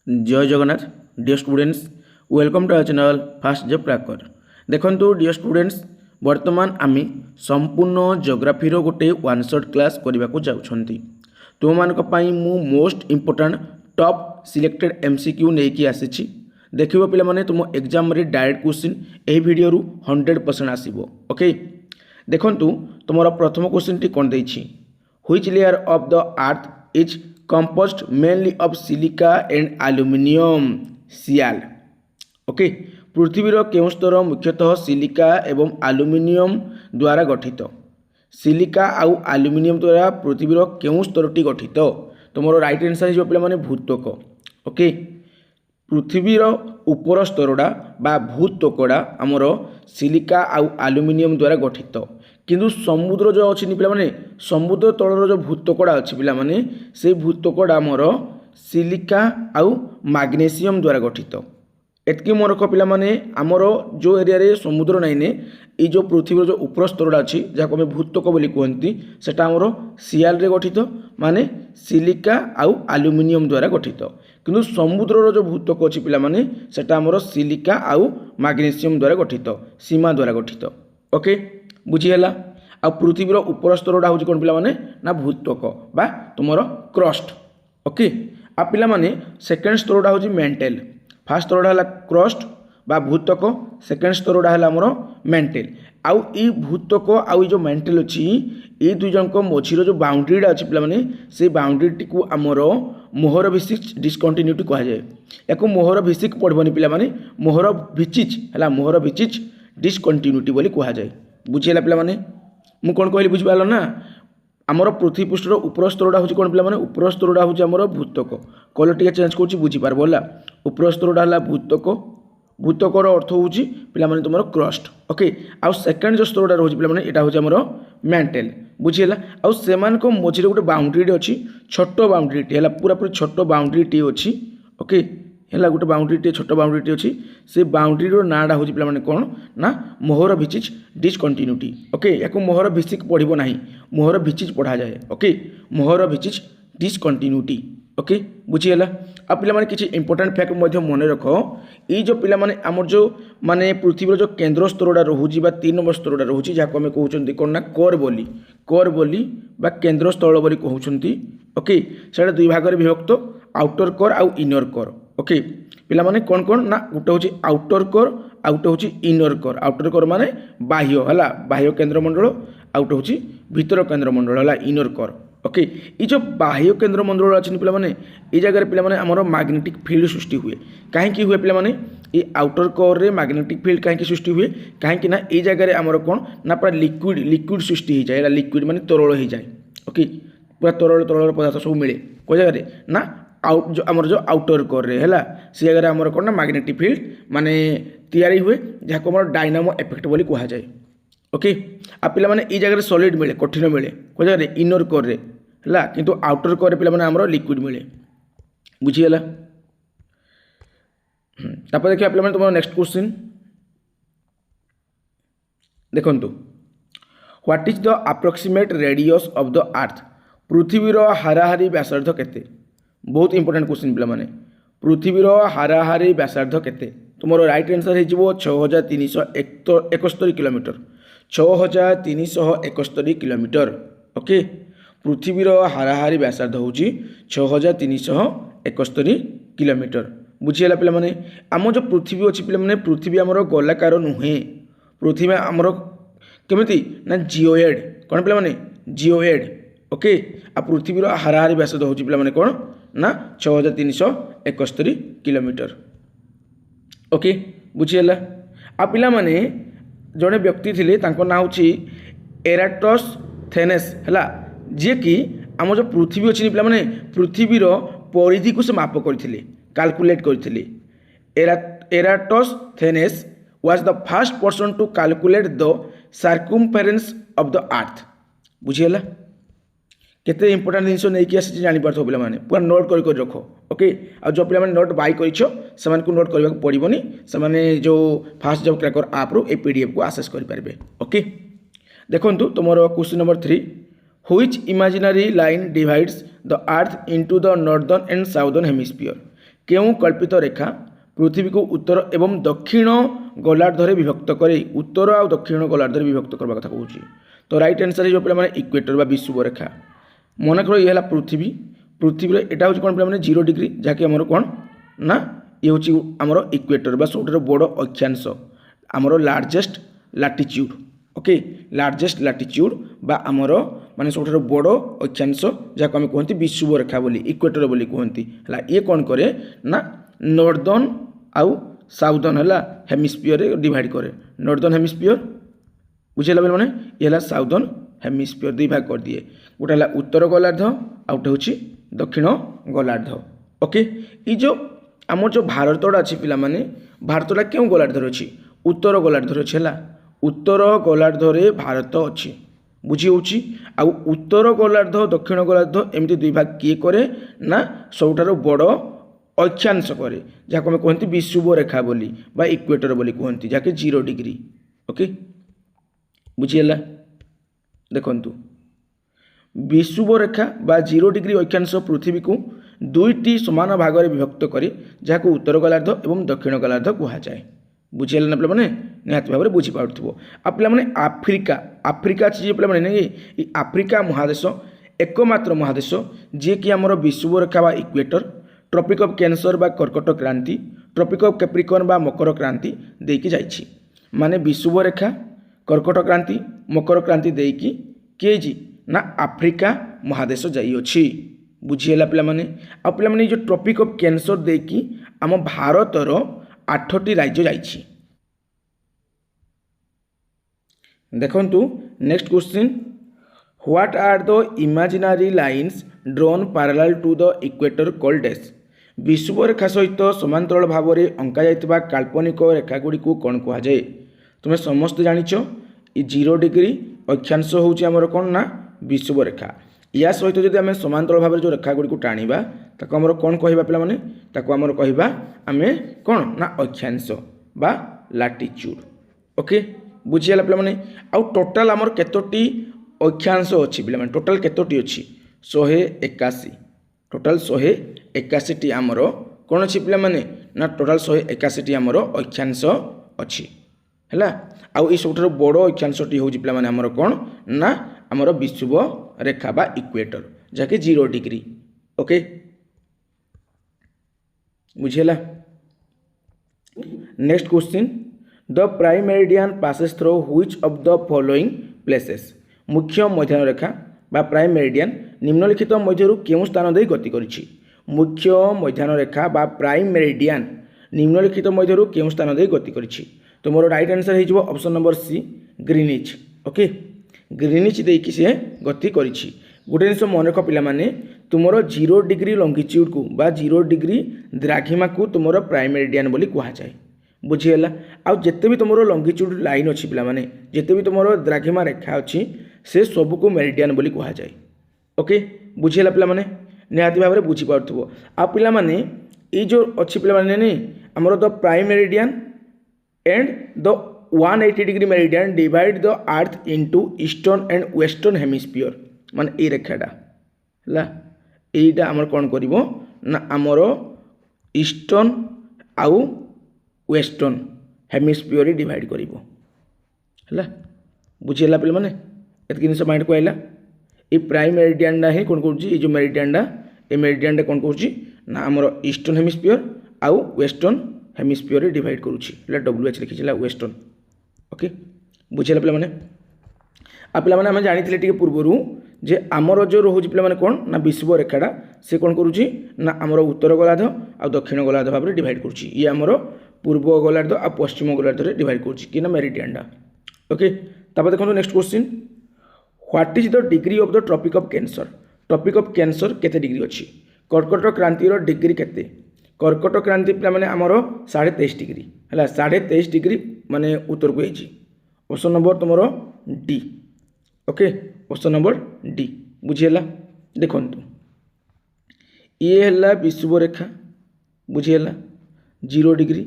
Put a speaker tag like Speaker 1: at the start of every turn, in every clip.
Speaker 1: जय Jagannath dear students welcome to our channel fast job cracker. देखंतु dear students वर्तमान आमी संपूर्ण जियोग्राफी गोटे वन शॉट क्लास करने को जाउछंती। तुम मानक पई मु most important top selected MCQ नेकी आसीछि। देखिबो पिला माने तुम एग्जाम रे डायरेक्ट क्वेश्चन एही वीडियो रु 100% आसीबो। ओके देखंतु तुमरा प्रथम क्वेश्चन टी कोन दैछि, which layer of the earth is composed mainly of silica and aluminium sial. Okay पृथ्वीर केउं स्तर मुख्यतः सिलिका एवं आलुमिनियम द्वारा गठित। सिलिका आउ आलुमिनियम द्वारा पृथ्वीर केउं स्तरटी गठित। तुमरो राइट आंसर हो पे भूत्वक। ओके पृथ्वीर उपर स्तरटा बा भूत्वकटा आमर सिलिका आउ आलुमिनियम द्वारा गठित, किंतु समुद्र जो अच्छी पे समुद्र तलर जो भूत्वकटा अच्छी पे से भूत्वकटा आमर सिलिका आउ मैग्नेशियम द्वारा गठित। एतकी मन रख पे आमर जो एरिया रे समुद्र नाइने ये जो पृथ्वी जो उपर स्तरटा अच्छी जहाँ आम भूत्वक बोली कहती सेटा आमर सियाल रे गठित माने सिलिका आउ आलुमिनियम द्वारा गठित, किंतु समुद्र जो भूत्वक अच्छी पे सेटा आमर सिलिका आउ मैग्नेशियम द्वारा गठित, सीमा द्वारा गठित। ओके बुझीगला। आ पृथ्वीर उपर स्तरटा हूँ कौन पे ना भूत्वक बा तुमर क्रस्ट। ओके आ पिला माने सेकेंड स्तरटा हूँ मेंटेल। फास्ट स्तरटा है क्रस्ट बा भूत्वक, सेकेंड स्तरटा है आमर मेंटेल। आउ ई भूत्वक आउ जो मेंटेल अच्छी ये दुई जन मझीर जो बाउंड्रीटा अच्छी पे से बाउंड्री को आमर मोहर भिसिक डिस्कंटिन्यूटी कह जाए। या मोहर भिसिक पढ़बनी पे मोहर भिचिच है मोहर भिचिच डिस्कंटिन्यूटी बोली कह जाए। बुझीगला पे मुझे कौन कहली बुझिपार ना आमर पृथ्वी पृष्ठर उपर स्तरटा हूँ कौन पे उपर स्तरटा हूँ आमर भूत्वक। कलर टी चेंज कर बुझीपार बोला उपर स्तरटा है भूत्वक, भूत्वकर अर्थ हूँ पे तुम क्रस्ट। ओके आउ सेकेंड जो स्तरटा रोज पे यहाँ हूँ आमर मेंटेल। बुझीगला। आउ से मझे गोटे बाउंड्री अच्छी छोट बाउंड्री है पूरा पूरी छोट बाउंड्री अच्छी। ओके है गोटे बाउंड्री छोट बाउंड्री अच्छी से बाउंड्री नाटा हूँ पे कौन ना मोहर भिचिच डिस्कंटिन्यूटी। ओके या मोहर भिसिक पढ़ो ना मोहर भिचिच पढ़ा जाए। ओके मोहर भिचिच डिस्कंटिन्यूटी। ओके बुझीगला। आ पे किसी इंपोर्टेंट फैक्ट मन रख ये जो पे आमर जो माने पृथ्वी जो केन्द्र स्तरटा रोच 3 नंबर स्तरटा रोचे जहाँ आम कहते कौन ना कोर बोली बा केन्द्र स्थल बोली कहते। ओके से दुई भाग में विभक्त आउटर कोर आउ इनर कोर। ओके पे कौन कौन ना गोटे हूँ आउटर कोर आ गोटे हूँ इनर कोर। आउटर कोर माने बाह्य है बाह्य केन्द्रमंडल आ गोटे हूँ भीतर केन्द्रमंडल है इनर कोर। ओके ये जो बाह्य केन्द्र मंडल अच्छे पे ये जगह पे आमर मैग्नेटिक फील्ड सृष्टि हुए। कहीं हुए पे ये आउटर कोर रे मैग्नेटिक फील्ड कहीं सृष्टि हुए कहीं ये जगह आमर कौन ना पूरा लिक्विड सृष्टि हो जाए। लिक्विड माने तरल हो जाए। ओके पूरा तरल तरल पदार्थ सब मिले कोई जगह ना आउट जो आमर जो आउटर कोर रे है से जगह आमर कौन ना मैग्नेटिक फील्ड माने तैयारी हुए जहाँ को डायनामो इफेक्ट बोली कह जाए। ओके आ पे ये जगह सॉलिड मिले कठिन मिले कोई जगह इनर कोर रे है किंतु आउटर कोर पे आमर लिक्विड मिले। बुझीगला। तापर देखिए पे तुम नेक्स्ट क्वेश्चन देखंतु what is the approximate radius of the earth. पृथ्वीर हाराहारी व्यासार्ध केते। बहुत इंपोर्टेंट क्वेश्चन पे पृथ्वीर हाराहारी व्यासार्ध केते। तुम राइट आंसर हो 6371 किलोमीटर 6371 किलोमीटर। ओके पृथ्वीर हाराहारी व्यासार्ध हूँ 6371 किलोमीटर। बुझीगला पे आम जो पृथ्वी अच्छी पे पृथ्वी आमर गोलाकार नुहे पृथ्वी आमर केमिति ना जिओएड कौन पे जिओएड। ओके आ पृथ्वीर हाराहारी व्यासार्ध हूँ पे कौन ना 6371 किलोमीटर। ओके बुझीगला। आ पिला जड़े व्यक्ति थे ना हूँ एराटोस्थेनेस है जी कि आम जो पृथ्वी अच्छी पे पृथ्वीर परिधि को से माप करते कैलकुलेट करते। Eratosthenes was the first person to calculate the circumference of the earth. बुझीगला। केते इंपोर्टेंट जिनस नहीं आसी जापार पे पूरा नोट कर रख। ओके आ जो पे नोट बाय कर नोट करने को पड़ोनी से जो फास्ट जॉब क्रैकर आप रू PDF को आसेस करेंगे। ओके देखो तुम question number 3 which imaginary line divides the earth into the northern and southern hemisphere. केउं कल्पित रेखा पृथ्वी को उत्तर एवं दक्षिण गोलार्धरे विभक्त करे उत्तर आ दक्षिण गोलार्धरे विभक्त करबा कथा कहूची। तो राइट आंसर है जो पे माने इक्वेटर बा विषुव रेखा। मन कर ये पृथ्वी पृथ्वी एटा हूँ कौन पे 0 डिग्री जहाँकि आमर कौन ना ये हूँ आमर इक्वेटर बा सब बड़ अक्षांश आमर लार्जेस्ट लाटिट्यूड। ओके लार्जेस्ट लाटिट्यूड बा आमर माने सब बड़ अक्षांश जहाँ आम कहते विषुव रेखा बोली इक्वेटर बोली कहती है। ये कौन करे ना नॉर्दर्न आउ साउदर्न है हेमिस्फीयर डिवाइड करे। नॉर्दर्न हेमिस्फीयर बुझेगा बोले मैंने ये साउदर्न हेमिस्फीयर दुई भाग कर दिए गोटे है उत्तर गोलार्ध आ गोटे हूँ दक्षिण गोलार्ध। ओके ये जो आम जो भारतटा अच्छी पिला माने भारतटा क्यों गोलार्धर अच्छी उत्तर गोलार्धर अच्छी है उत्तर गोलार्धरे भारत अच्छी बुझी होची आ उत्तर गोलार्ध दक्षिण गोलार्ध एमती दुई भाग किए करे ना सबुठार बड़ अक्षांश करे जहाँ आम कहते विषुव रेखा बोली बा इक्वेटर बोली कहती जहाँकि 0 डिग्री। ओके बुझीगला देखंतु विषुव रेखा बा 0 डिग्री अक्षांश पृथ्वी को दुईटी समान भाग में विभक्त करे जहाँ को उत्तर गोलार्ध एवं दक्षिण गोलार्ध कहुए। बुझीगला ना पे निहत भाव में बुझीपार आ पे आफ्रिका आफ्रिका अच्छी पे नहीं आफ्रिका महादेश एकमात्र महादेश जी कि आमर विषुव रेखा बा इक्वेटर ट्रॉपिक ऑफ कैंसर बा कर्कट क्रांति ट्रॉपिक ऑफ कैप्रिकॉर्न बा मकर क्रांति देकी जाइछि माने विषुव रेखा कर्कट क्रांति मकर क्रांति देकी किए जी ना आफ्रिका महादेश जाइछि। बुझीगला पे आ पे जो ट्रॉपिक ऑफ कैंसर देकी आम भारतर 8टी राज्य जाइछि। देखंतु next question what are the imaginary lines drawn parallel to the equator called as विषुव रेखा सहित समांतराल भाव में अंका जाइतिबा काल्पनिक रेखा गुड़ी को कौन कहुए। तुम्हें समस्त जानिछ 0 डिग्री अक्षांश होउची हमर कौन ना विषुव रेखा या सहित जदि आम समांतराल भाव में जो रेखा गुड़ी को टाणीबा ताको हमर कौन कहबा पिला माने ताको हमर कहबा आमे कौन ना अक्षांश बा लाटिट्यूड। ओके बुझीगला पिला माने आ टोटल हमर केतोटी अक्षांश अच्छी पिला माने टोटल केतोटी अच्छी 181 टोटल 181 आमर कौन अच्छी पिला माने ना टोटल 181 आमर अक्षांश अच्छी है आउ सब बड़ अक्षांशटी हूँ पिला माने आमर कौन ना आमर विषुव रेखा बा इक्वेटर जहाँकि 0 डिग्री। ओके बुझीगला next question the prime meridian passes through which of the following places मुख्य मध्याह्न रेखा बा प्राइम मेरिडियन निम्नलिखित मध्यरु केउं स्थान दे गति करिछि। मुख्य मध्याह्न रेखा बा प्राइम मेरिडियन निम्नलिखित मध्यरु केउं स्थान दे गति करिछि। तो मोर राइट आंसर हे जिवो option number C Greenwich. Okay Greenwich देकी से गति करिछि। गोटे जिनस मन रख पिला माने तुमर 0 डिग्री लंगिट्यूड को बा 0 डिग्री द्राघिमा को तुमर प्राइम मेरिडियन बोली कहा जाए। बुझीगला आ जिते भी तुम लंगिट्यूड लाइन अच्छी पिला माने जिते भी तुम द्राघिमा रेखा अच्छी से सब को मेरिडियन बोली कहा जाए। ओके बुझीगला पिला माने निहाती भाव में बुझीपार आ पिला माने ये जो अच्छी पिला माने नहीं आमर the prime meridian and the 180 degree meridian divide the earth into eastern and western hemisphere माने ये रेखाटा है यहीटा आमर कौन करिवो ना आमर ईस्टर्न आउ वेस्टर्न हेमिस्फीयर डिवाइड करिवो है। बुझीगला पे मैंने एतक जिन माइंड को आइला ये प्राइम मेरिडियन ही कौन कर जो मेरिडियनटा ये मेरिडियन कौन कर आमर ईस्टर्न हेमिस्फीयर आउ वेस्टर्न हेमिस्फीयर डिवाइड करुच्ची WH लिखी वेस्टर्न। ओके बुझीगला पे मैंने आ पे आम जानी पूर्वर जे आमर जो रोचे पे कौन ना विषुव रेखाटा से कौन करुच्ची ना आमर उत्तर गोलार्ध आ दक्षिण गोलार्ध भाव में डिवाइड करुच्ची ये आमर पूर्व गोलार्ध आ पश्चिम गोलार्ध में डिवाइड करुच्ची कि ना मेरिडियनटा। ओके तापर देखो next question what is the degree of the tropic of cancer. Tropic of cancer केते डिग्री अच्छी कर्कट क्रांतिर डिग्री केते कर्कट क्रांति पे मैंने आमर 23.5 डिग्री है 23.5 डिग्री माने उत्तर को होती ऑप्शन नंबर तुम D. Okay option number D बुझीगला देखु ये है विषुव रेखा बुझीगला 0 डिग्री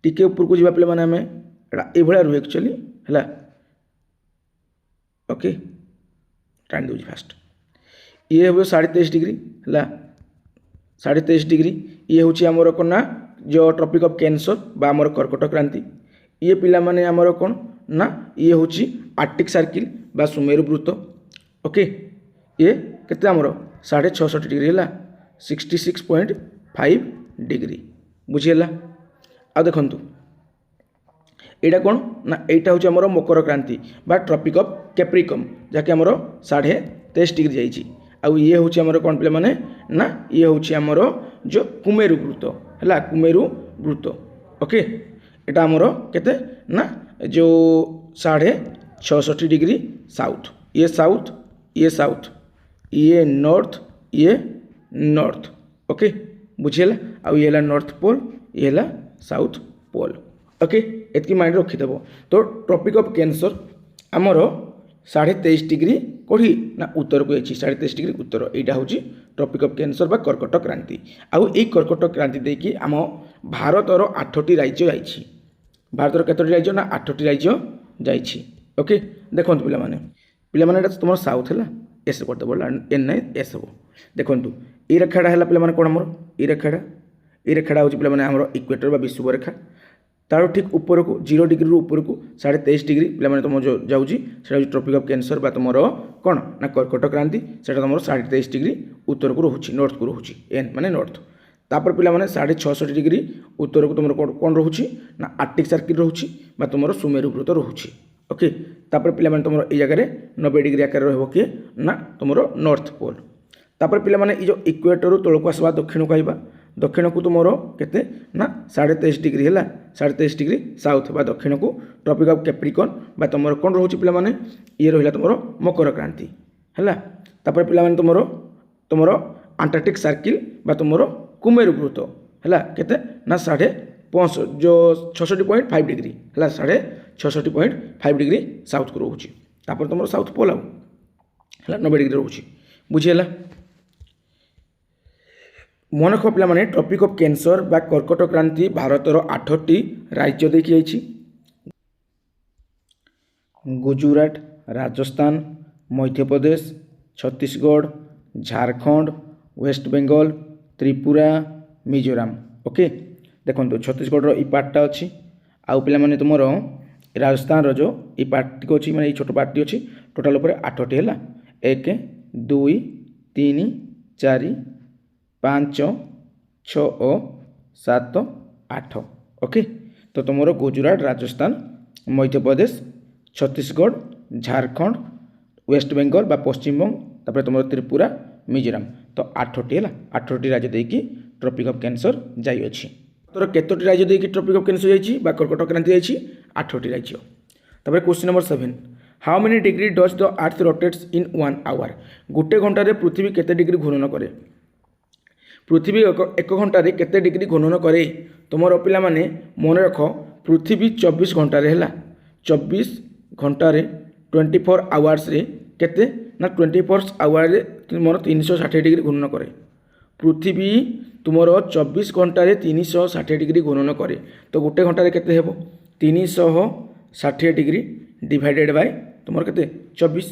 Speaker 1: टिके ऊपर को जावा पे मैंने आम ये रुहे एक्चुअली है। ओके टाणी दूसरी फास्ट ये हम 23.5 डिग्री है 23.5 ये हूँ आमर कौन ना जो ट्रॉपिक ऑफ कैंसर बा आमर कर्कट क्रांति ये पिला माने आमर कौन ना ये हूँ आर्टिक सर्किल बा सुमेरु वृत्त ओके ये केते आमर 66.5 डिग्री है 66.5 डिग्री बुझीगला आ देखंतु एटा कौन ना एटा हूँ आमर मकर क्रांति बा ट्रॉपिक ऑफ कैप्रिकम जहाँकि आमर 23.5 डिग्री जाइए आउ ये हूँ आमर कौन पे माने ना ये हूँ आमर जो कुमेरु वृत्त है कुमेरु वृत्त ओके एटा आमर केते ना जो 66.5 डिग्री साउथ ये साउथ ये नॉर्थ ओके बुझीगला आउ ये है नॉर्थ पोल ये है साउथ पोल ओके एतकी माइंड रखिदेव तो ट्रॉपिक ऑफ कैंसर आमर 23.5 डिग्री कौटी ना उत्तर को जाइए 23.5 डिग्री उत्तर यहाँ हूँ ट्रॉपिक ऑफ कैंसर बा कर्कट क्रांति आउ ये कर्कट क्रांति देखिए आम भारतर 8टी राज्य जाइए भारतर केतोटी राज्य ना 8टी राज्य जाइए ओके देखो पे तुम साउथ है एस करदेव एन नाइन एस हम देखो ये रेखाटा है पे कौन आमर ये रेखाटा हूँ पे आमर इक्वेटर बा विषुव रेखा तार ठीक ऊपर को 0 डिग्री ऊपर को 23.5 डिग्री पे तुम जो जाऊँगी ट्रॉपिक ऑफ कैंसर बा तुम कौन ना कर्कट क्रांति से तुम 23.5 डिग्री उत्तर को रोचे नॉर्थ को रोचे एन माने नॉर्थ तापर पे 66.5 डिग्री उत्तर को तुम कौन रोचे ना आर्टिक सर्किल रोचे बा तुम सुमेरु वृत्त रोचे ओके तापर पे तुम ये जगह 90 डिग्री आकार रे ना तुम नॉर्थ पोल तापर पे जो इक्वेटर तौक आसवा दक्षिण को आइबा दक्षिण को तुम केते ना 23.5 डिग्री है 23.5 डिग्री साउथ बा दक्षिण को ट्रॉपिक ऑफ कैप्रिकॉर्न बा तुम कौन रोचे पे ये रहा तुम मकर क्रांति है तापर पे तुम अंटार्कटिक सर्किल बा तुम कुमेरु वृत्त है केते ना 65 जो 66.5 डिग्री है 66.5 डिग्री साउथ को रोचे तापर तुम साउथ पोल आउ है 90 डिग्री रोचे बुझीगला मन रख पे ट्रॉपिक ऑफ कैंसर बा कर्कट क्रांति भारतर 8टी राज्य देखी जाइए गुजरात राजस्थान मध्य प्रदेश छत्तीसगढ़ झारखंड वेस्ट बेंगल त्रिपुरा मिजोराम ओके देखो छत्तीसगढ़ इ पार्टा अच्छी आउ पे तुम राजस्थान जो ये पार्टी अच्छी मैंने छोट पार्टी अच्छी टोटाल उपर 8टी है 1 2 3 4 5 6 7 8 ओके तो तुम गुजरात राजस्थान मध्य प्रदेश छत्तीसगढ़ झारखंड वेस्ट बेंगल बा पश्चिमबंग तापर तुम त्रिपुरा मिजोराम तो 8टी है 8टी राज्य देकी ट्रॉपिक ऑफ कैंसर जाइए तो केतोटी राज्य देकी ट्रॉपिक ऑफ कैंसर जाइए बा कर्कट क्रांति जाइए 8टी राज्य तापर question number 7 how many degree does the earth rotates in 1 hour गोटे घंटे पृथ्वी केते डिग्री घूर्णन करे पृथ्वी 1 घंटे केते डिग्री घूर्णन करे तुम पिला माने मन रख पृथ्वी 24 घंटे है 24 घंटे 24 आवर्स रे केते ना 24 आवर तुम 360 डिग्री घूर्णन करे पृथ्वी तुम 24 घंटे 360 डिग्री घूर्णन करे तो गोटे घंटे केते हेबो 360 डिग्री डिवाइडेड बाय तुम केते 24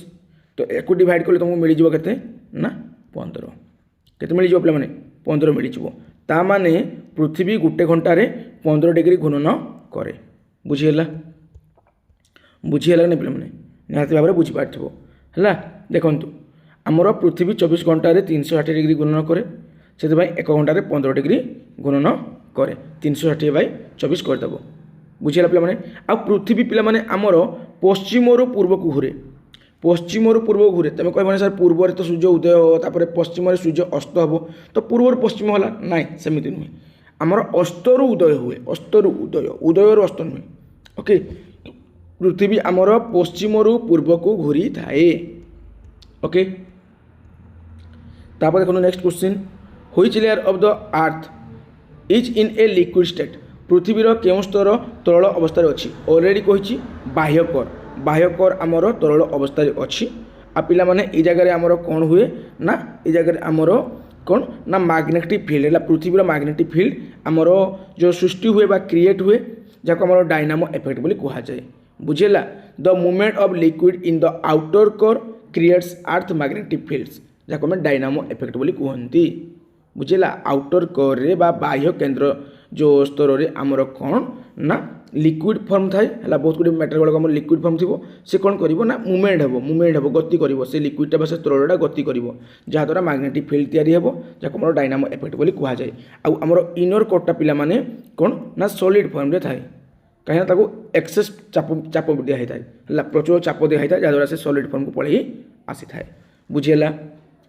Speaker 1: तो एक डिवाइड कले तुमको मिल जिवो केते ना 15 केते मिल जिवो पे 15 मिल जिवो ता माने पृथ्वी गोटे घंटे 15 डिग्री घूर्णन करे बुझीगला नहीं पे निहाती भाव में बुझीपार है देखु आमर पृथ्वी 24 घंटे 360 डिग्री घूर्णन करे से 1 घंटे 15 डिग्री घूर्णन करे 360 बाय 24 करदेव बुझीगला पे आ पृथ्वी पे आमर पश्चिम रु पूर्व को घूरे पश्चिम रु पूर्व घूरे तुम कह सर पूर्व तो सूर्य उदय हो पश्चिम सूर्य अस्त हम तो पूर्व पश्चिम है ना सेमती नुहे आमर अस्तरु उदय हुए अस्तरु उदय उदय अस्त नुहे ओके पृथ्वी आमर पश्चिम रु पूर्व को घूरी थाए ओके तापर देखो next question which layer of the earth is in a liquid state पृथ्वीर केउं स्तर तरल अवस्था अच्छी ऑलरेडी कही बाह्यकर आमर तरल अवस्था अच्छी आ पिला माने ए जगह आमर कौन हुए ना ए जगह आमर कौन ना मैग्नेटिक फील्ड है पृथ्वीर मैग्नेटिक फील्ड आमर जो सृष्टि हुए बा क्रिएट हुए जहाँ आमर डायनामो इफेक्ट बोली कहा जाए बुझेला the movement of liquid in the outer core creates earth magnetic fields जहाँ आम डायनामो इफेक्ट बोली कहती बुझेगा आउटर कोर रे बा बाह्य केन्द्र जो स्तर रे आमर कौन ना लिक्विड फॉर्म थाए है बहुत गुड मैटर गुड़ाक आम लिक्विड फॉर्म थी से कौन कर मुवमेंट हे गति कर से लिक्विडटा से तरलटा गति कर जहाँद्वारा मैग्नेटिक फील्ड तैयारी हे जहाँ डायनामो इफेक्ट बोली कहुए आमर इनर कोर्टा पिला माने कौन ना सॉलिड फॉर्म रे थाए कहीं एक्सेस चाप दिया है प्रचुर चाप दिया है जहाँद्वारा से सॉलिड फॉर्म को पलि आसी थाए बुझीगला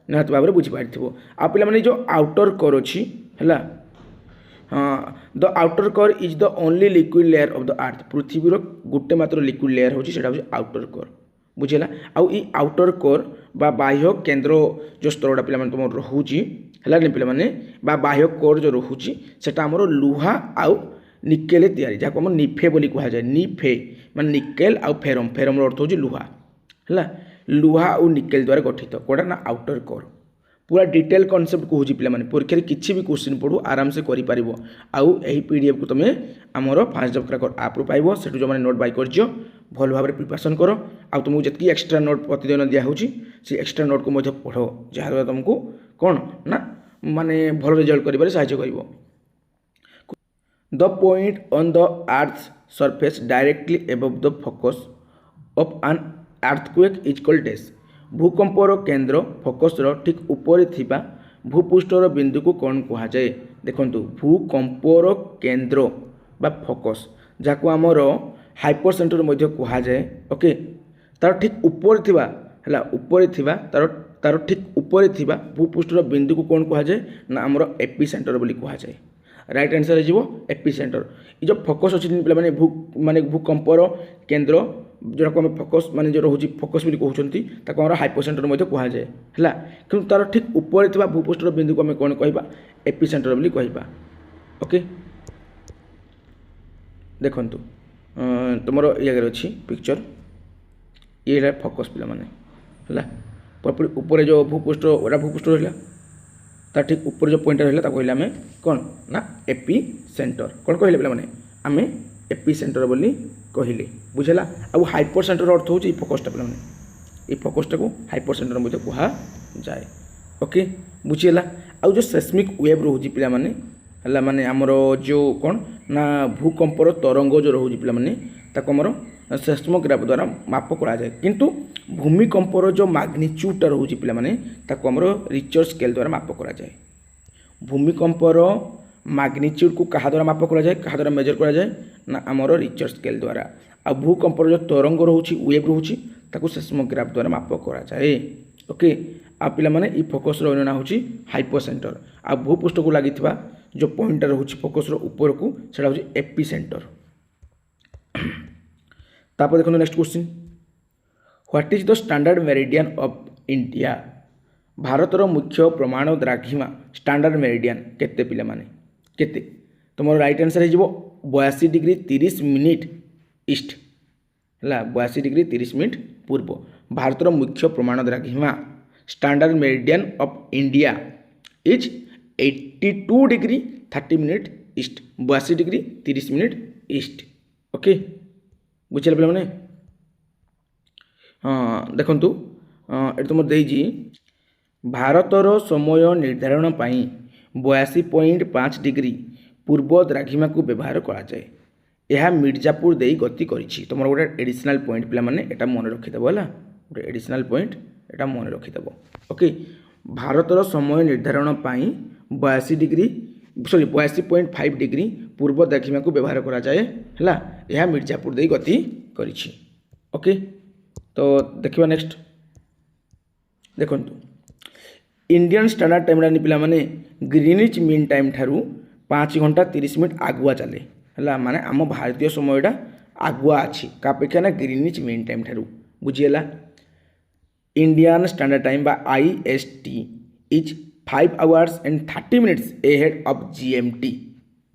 Speaker 1: निहत भाव में बुझीपार आ पे जो आउटर कोर अच्छी है the outer core is the only liquid layer of the earth पृथ्वीर गोटे मात्र लिक्विड लेयर होची सेटा होची आउटर कोर बुझेला आउ ई आउटर कोर बा बाह्य केंद्र जो स्तरटा पिला माने तुम रहूची हला ने पिला माने बा बाह्य कोर जो रहूची सेटा हमरो लुहा आउ निकेल तैयारी जाको हम निफे बोली कहा जाए निफे माने निकेल आउ फेरम फेरम अर्थ होची लुहा हला लुहा और निकेल द्वारा गठित कोड़ा ना आउटर कोर पूरा डिटेल कॉन्सेप्ट कहूँ पे परीक्षा किसी भी क्वेश्चन पढ़ू आराम से करें आउ यही पीडीएफ को तुम आमर फास्ट जॉब क्रैकर आप पाइब से जो मैंने नोट बाय कर भल भाव में प्रिपरेशन कर आ तुमको जी एक्सट्रा नोट प्रतिदिन दिखाऊँगी से एक्सट्रा नोट को पढ़ जहाँद्वारा तुमको कौन ना माने भल रिजल्ट कर साहाय्य कर the point on the earth surface directly above the focus of an earthquake is called dash भूकंपर केन्द्र फोकसर ठीक ऊपर थिबा भूपृष्ठर बिंदु को कौन कहा जाए देखो भूकंपर केन्द्र बा फोकस जहाँ आमर हाइपर सेंटर मध्य कहा जाए ओके तार ठीक ऊपर थिबा हला ऊपर थिबा तार ठीक ऊपर थिबा भूपृष्ठर बिंदु को कौन कहा जाए ना आमर एपी सेंटर बोली कहा जाए राइट आंसर हो एपी सेंटर ये जो फोकस अच्छी पे माने भूकंपर केन्द्र जो आम फोकस माने जो रोचे फोकस भी कहते हैं हाइपर सेंटर मध्य कहा जाए है कि तार ठीक ऊपर थी भूपृष्ठर बिंदु को आम कौन कह एपी सेंटर बोली कहवा ओके देखु तुम ये अच्छी पिक्चर ये फोकस पे है ऊपर जो भूपृष्ठ वोटा भूपृष्ठ रहा तार ठीक ऊपर जो पॉइंट रहा कहले आम कौन ना एपी सेंटर कौन कहले पे आम एपी सेंटर बोली कहले बुझेला अब हाइपर सेंटर अर्थ हो फोकसटा पे ये फोकसटा को हाइपर सेंटर मध्य कहा जाए ओके बुझीगला आउ जो सेस्मिक वेव रोचे पे है माने आमर जो कौन ना भूकंपर तरंग जो रोचे पे आमर सेस्मोग्राफ द्वारा माप करा जाए किंतु भूमिकंपर जो मैग्नीट्यूडटा रोचे पे आमर रिचर स्केल द्वारा माप करा जाए भूमिकंपर मैग्नीट्यूड को कहा द्वारा माप करा जाए कहा द्वारा मेजर करा जाए ना आमर रिचर स्केल द्वारा आ भूकंपर जो तरंग रोचे वेव रोचे ताको सेस्मोग्राफ द्वारा माप करा जाए ओके आ पिला माने ई फोकस रो ना होची हाइपर सेंटर आ भूपृष्ठ को लागि जो पॉइंट रोचे फोकस रो ऊपर को सेटा होची एपी सेंटर तापर देखो next question what is the standard meridian of India भारतर मुख्य प्रमाण द्राघिमा स्टैंडर्ड मेरिडियन केते पिला माने केते तुम राइट आंसर हो 82 डिग्री 30 मिनिट ईस्ट है 82 डिग्री 30 मिनिट पूर्व भारतर मुख्य प्रमाण द्राघिमा standard meridian of India is 82 degree 30 minute east 82 degree 30 minute east okay बुझे पे मैंने हाँ देखु ये तुम देजी भारतर समय निर्धारण पाई 82.5 डिग्री पूर्व द्राघिमा को व्यवहार करा जाए यह मिर्जापुर दे गति करी तुम गोटे एडिशनल पॉइंट पे मैंने यहाँ मन रखीदेव है गोटे एडिशनल पॉइंट यहाँ मन रखीदेव ओके भारतर समय निर्धारण पाई 82 डिग्री सॉरी 82.5 डिग्री पूर्व द्राघिमा को व्यवहार करा जाए है यह मिर्जापुर दे गति करी ओके तो देखिए नेक्स्ट देखु इंडियन स्टैंडर्ड टाइम पिला माने ग्रीनिच मीन टाइम ठारू 5 घंटा 30 मिनिट आगुआ चले है माने आम भारतीय समयटा आगुआ अच्छी का अपेक्षा ना ग्रीनिच मीन टाइम ठारू बुझीगला इंडियन स्टैंडर्ड टाइम बा IST is 5 hours and 30 minutes ahead of GMT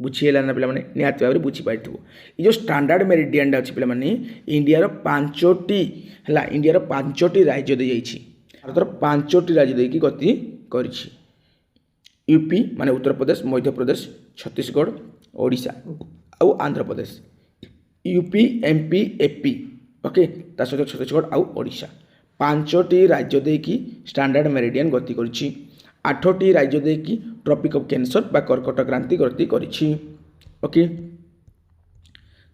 Speaker 1: बुझीगला ना पे निहत भाव में बुझीपार ये जो स्टैंडर्ड मेरिडियन अच्छी पे इंडिया पांचटी है इंडिया पांचटी राज्य दे जाइए भारतर पांचटी राज्य देकी गति करिछि यूपी माने उत्तर प्रदेश मध्य प्रदेश छत्तीसगढ़ ओडिशा आउ Andhra Pradesh UP MP AP okay ता सहित छत्तीसगढ़ आउ ओडिशा पांचटी राज्य देकी स्टैंडर्ड मेरिडियन गति करिछि आठटी राज्य देखिए ट्रॉपिक ऑफ कैंसर बा कर्कट क्रांति गति करिछि। ओके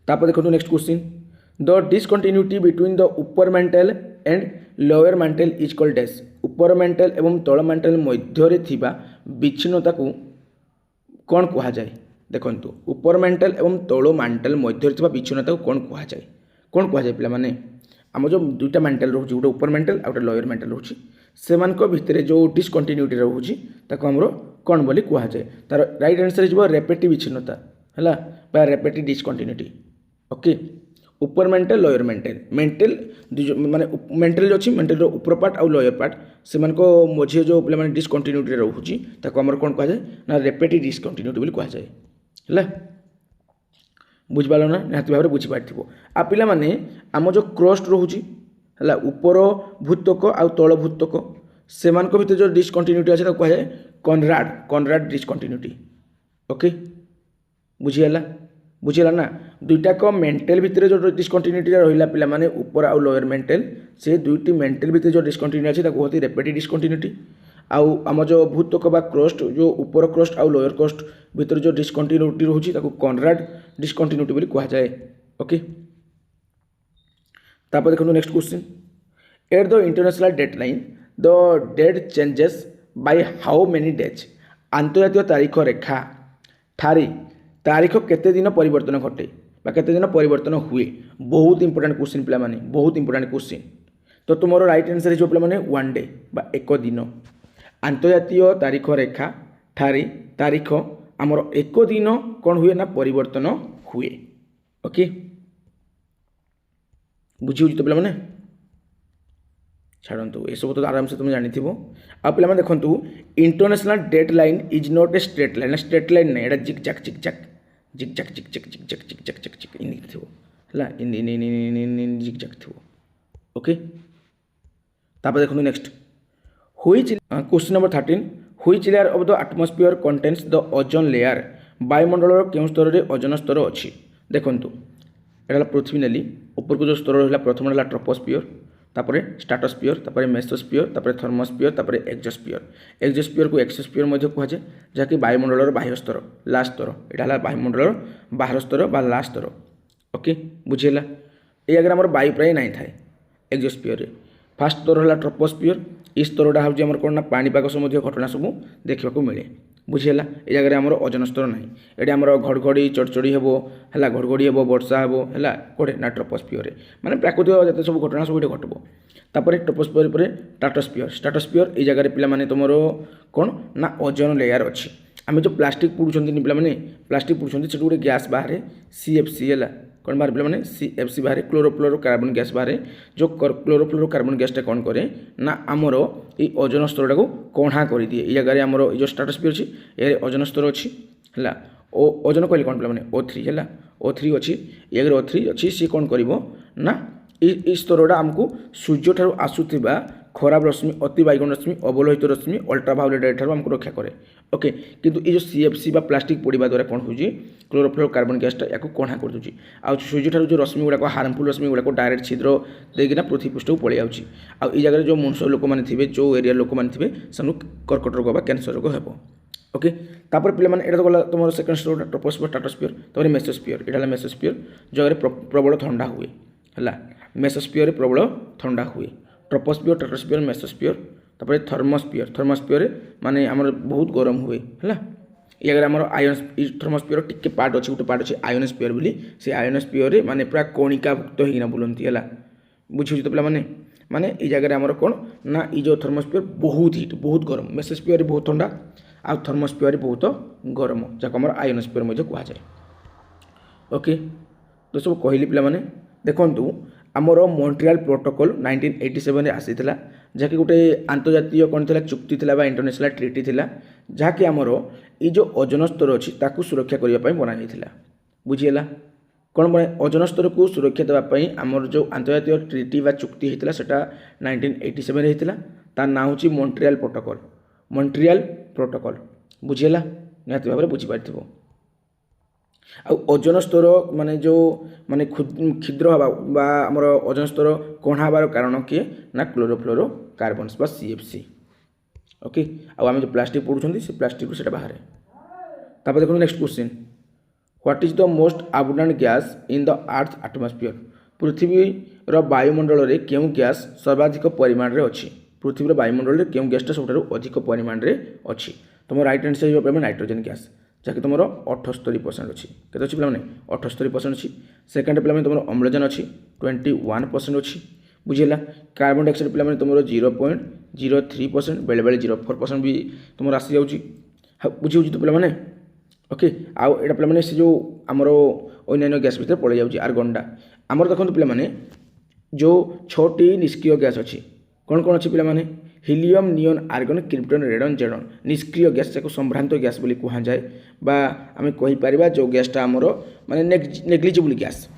Speaker 1: तापर देखो next question the discontinuity between the upper mantle and lower mental is called dash upper mantle एवं तल मेंटल मध्य रे थिबा विच्छिन्नता को कौन कहा जाए देखो अपर मेंटल एवं तल मेंटल मध्य रे थिबा विच्छिन्नता को कौन कहा जाए पिला माने आम जो दुईटा मेंटल रोचे गोटे अपर मेंटल और गोटे लोअर मेंटल रोचे सेमानक भितर जो डिसकंटिन्यूटी रोचे ताको हमरो कौन बोली कहा जाए तार राइट आंसर हो रेपेटिव विच्छिन्नता है बा Repetti discontinuity. Okay upper mantle lower mantle माने मेंटल अच्छी मेंटल ऊपर पार्ट और लोअर पार्ट से मझे जो पे डिसकंटिन्यूटी रोचे ताको हमर कौन कहा जाए ना रेपेटिव डिसकंटिन्यूटी बोली कहा जाए है बुझिपार ना निहत भाव में बुझीपार आ पिला माने आम जो क्रस्ट रोचे है ऊपर भूतक आउ तल भूतक से भितर जो डिसकंटिन्यूटी अच्छे कह जाए कॉनराड डिसकंटिन्यूटी। ओके बुझीगला ना दुईटाक मेंटल भितर जो डिसकंटिन्यूटी रहा पिला माने ऊपर आउ लोअर मेंटल से दुईटी मेंटल भितर जो डिसकंटिन्यूटी अच्छे कहते रेपेटिव डिसकंटिन्यूटी आउ आम जो भूतक बा क्रस्ट जो ऊपर क्रस्ट आउ लोअर क्रस्ट भितर जो डिसकंटिन्यूटी रोचे कॉनराड डिसकंटिन्यूटी बोली कहा जाए। ओके तापर देखो next question at the international dateline the date changes by how many days आंतर्जातीय तारीख रेखा ठारे तारीख केते दिन परिवर्तन घटे बा केते दिन परिवर्तन हुए बहुत इंपोर्टेंट क्वेश्चन पिला माने बहुत इंपोर्टेंट क्वेश्चन तो तुमरो राइट आंसर हो पिला माने वन डे बा एक दिन आंतर्जातीय तारीख रेखा ठारे तारीख आमर एक दिन कौन हुए ना परिवर्तन हुए। ओके बुझी तो पे छाड़ू ये सब तो आराम से तुम जानी आ पे देखु international deadline is not a straight line नहीं एटा जिक जैक इन जिक जैक थो। ओके तापर देखो next which question number 13 which layer of the atmosphere contains the ozone layer वायुमंडल के स्तर में ओजोन स्तर अच्छी देखु एटा पृथ्वी नेली ऊपर को जो स्तर रहा प्रथम रहा ट्रोपोस्फियर तापर स्ट्राटोस्फियर तापर मेसोस्फियर तापर थर्मोस्फियर तापर एक्सोस्फियर को एक्सोस्फियर मध्य कह जाए जहाँकि वायुमंडल बाह्य स्तर लास्ट स्तर यहाँ है वायुमंडल बाहर स्तर बा लास्ट स्तर। ओके बुझीगला ये आगे आम वायु प्राय नहीं थाए एक्सोस्फियर फास्ट स्तर है ट्रोपोस्फियर ये स्तरटा हूँ आम कौन ना पानीपाग संबंधी घटना सब देखा मिले बुझीगला ये जगह आम ओजोन स्तर ना ये आम घड़घड़ी चढ़चढ़ी हे है घड़घड़ी हे वर्षा हे है कौटे ना ट्रोपोस्फियर माने प्राकृतिक जिते सब घटना सब ये घटब तापर ट्रोपोस्फियर पर स्ट्राटोस्फियर ये जगह पे तुम कौन ना ओजोन लेयर अच्छी आम जो प्लास्टिक पुड़ुंट पे प्लास्टिक पुड़ुंट से गोटे गैस बाहर CFC है कौन बाहर पे CFC बाहर क्लोरोफ्लोरो कार्बन गैस बाहर जो क्लोरोफ्लोरो कार्बन गैसटा कौन करे ना आमर ये ओजोन स्तर को कणा कर दिए ये जगह आमर जो स्ट्राटोस्फियर अच्छी ये ओजोन स्तर अच्छी है ओजोन कहले कौन पे O3 है O3 अच्छी ये O3 अच्छी सी कौन कर ना ये स्तरटा आमको सूर्य ठार आसुवा खराब रश्मि अति बैगुण रश्मि अवलोहित रश्मि अल्ट्राभायोलेट रे ठार हमको रक्षा करे। ओके किंतु ये जो CFC बा प्लास्टिक पोड़ा द्वारा कौन हो क्लोरोफ्लोरो कार्बन गैसटा या कणा कर दूसरी आ सूर्य ठार जो रश्मि गुड़ाक हार्मफुल रश्मि गुड़ाक डायरेक्ट छिद्र देना पृथ्वी पृष्ठ को पलि जाऊँगी आई जगह जो मनुष्य लोक मैंने थे जो एरिया लोक मैंने थे से कर्कट रोग बा कैंसर रोग हे। ओके तापर पे मैंने तो गला तुम सेकेंड स्तर ट्रोपोस्फियर स्ट्राटोस्फियर तापर मेसोस्फियर यहाँ मेसोस्फियर जगह प्रबल ठंडा हुए है मेसोस्फियर प्रबल ठंडा हुए ट्रोपोस्फियर स्ट्राटोस्फियर मेसोस्फियर तापर थर्मोस्फियर माने आमर बहुत गरम हुए है ये अगर आमर आयन थर्मोस्फियर टिके पार्ट अच्छे गोटे पार्ट अच्छे आयोनोस्फियर बोली से आयोनोस्फियर माने पूरा कणिकाभुक्त होना बुलती है बुझे तो पे माने ये जगह आमर कौन ना ये जो थर्मोस्फियर बहुत हिट बहुत गरम मेसोस्फियर बहुत ठंडा आ थर्मोस्फियर बहुत गरम जहाँ आमर आयोनोस्फियर कह जाए। ओके तो सब कहली पे देखु आमर मॉन्ट्रियल प्रोटोकॉल 1987 आसीथिला जहाँकि गोटे आंतर्जातीय कौन थी चुक्ति थी इंटरनेशनल ट्रिटी थी जहाँकि आमर ये जो ओजोन स्तर अच्छी ताकू सुरक्षा करने बना जाता बुझीगला कौन बना ओजोन स्तर को सुरक्षा देवाई आमर जो आंतर्जातीय ट्रिटी बा चुक्ति होता है 1987 होता तार ना हूँ मॉन्ट्रियल प्रोटोकॉल बुझीगला निहत भाव में बुझीपार आ ओजोन स्तर माने जो माने क्षुद्र हवा आमर ओजोन स्तर कणा हबार कारण किए ना क्लोरोफ्लोरो कार्बन्स बा CFC। ओके आम जो प्लास्टिक पढ़ुं से प्लास्टिक से बाहर तापर देखो next question what is the most abundant gas in the earth atmosphere पृथ्वीर वायुमंडल में क्यों गैस सर्वाधिक परिमाण में अच्छी पृथ्वीर वायुमंडल में क्यों गैसटा सब अधिक परिमाण में अच्छी तुम रईट आंसर हो पे नाइट्रोजन गैस जहाँकि तुम 78% अच्छी के अच्छी पे 78% अच्छी सेकेंड पे तुम अम्लजान अच्छी 21% अच्छी बुझीला कार्बन डाइऑक्साइड पे तुम 0.03% बेले बेले 0.4% भी तुम आसी जाऊँगी बुझी तो पे ओके आउ एटा पे से जो आमर अन्य गैस भितर पड़े जाऊँगी आर्गनटा आमर देखो पे जो 6टी निष्क्रिय गैस अच्छी कौन कौन अच्छी पे helium neon argon krypton radon जेडन निष्क्रिय गैस को संभ्रांत गैस बोली कहुए बा आम कहीपर जो गैसटा आमर माने नेग्लिजिबल गैस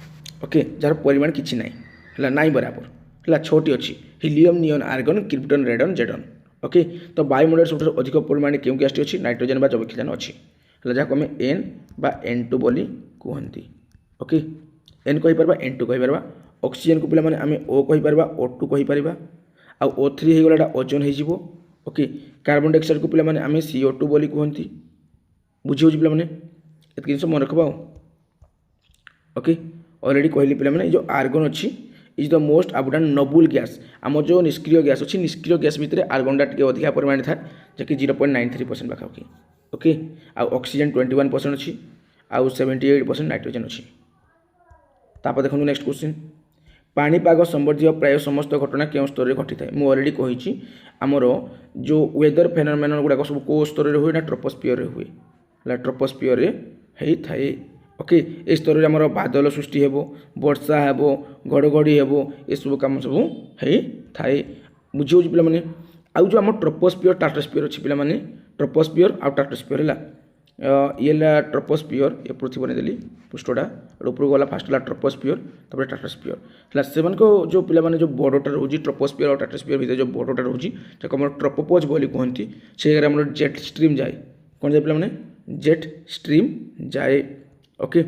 Speaker 1: ओके जार परिमाण किसी ना है नाई बराबर है 6टी अच्छी helium neon argon krypton radon जेडन ओके तो वायुमंडल सब अधिक परिमाण क्यों गैसटी अच्छी नाइट्रोजन बा जैवक्षारजान अच्छी है जहाँ आम एन बा N2 बोली कहती ओके एन कहीपर N2 कहीपर ऑक्सीजन को पे आम O कहीपर O2 कहीपर आउ O3 हो गला ओजोन हो ओके कार्बन डाइऑक्साइड को पे आम CO2 बोली कहती बुझी हो पे ये जिन मन रखा ओके ऑलरेडी कहली पे जो आर्गन अच्छी is the most abundant noble gas आम जो निष्क्रिय गैस अच्छी निष्क्रिय गैस भितर आर्गनटा टे अधिक परिमाण था जैकि 0.93% पाखापाखि ओके आउ ऑक्सीजन 21% अच्छी आउ 78% नाइट्रोजन अच्छी तापर देखो नेक्स्ट क्वेश्चन पाणीपाग संबंधी प्राय समस्त घटना क्यों स्तर में घटी थाए मुझे अलरेडी कही आमर जो वेदर फेनोमेनन गुड़ाक सब कौ स्तर में हुए ना ट्रोपोस्फियर हुए है ट्रोपोस्फियर होता है ओके ए स्तर में आमर बादल सृष्टि हो वर्षा हो घड़घड़ी हो ये सब कम सब होता है बुझी हो पे आउ जो आम ट्रोपोस्फियर स्ट्राटोस्फियर अच्छी पे ट्रोपोस्फियर आउ स्ट्राटोस्फियर है ये ट्रोपोस्फियर ये पृथ्वी बनेदेली पृष्ठटा ऊपर गला फास्ट है ट्रोपोस्फियर तापर स्ट्राटोस्फियर है से जो पे जो बॉर्डरटा रोज ट्रोपोस्फियर और स्ट्राटोस्फियर भीतर जो बॉर्डरटा रोज आम ट्रोपोपोज बोली कहती से आम जेट स्ट्रीम जाए कौन जाए पे जेट स्ट्रीम जाए ओके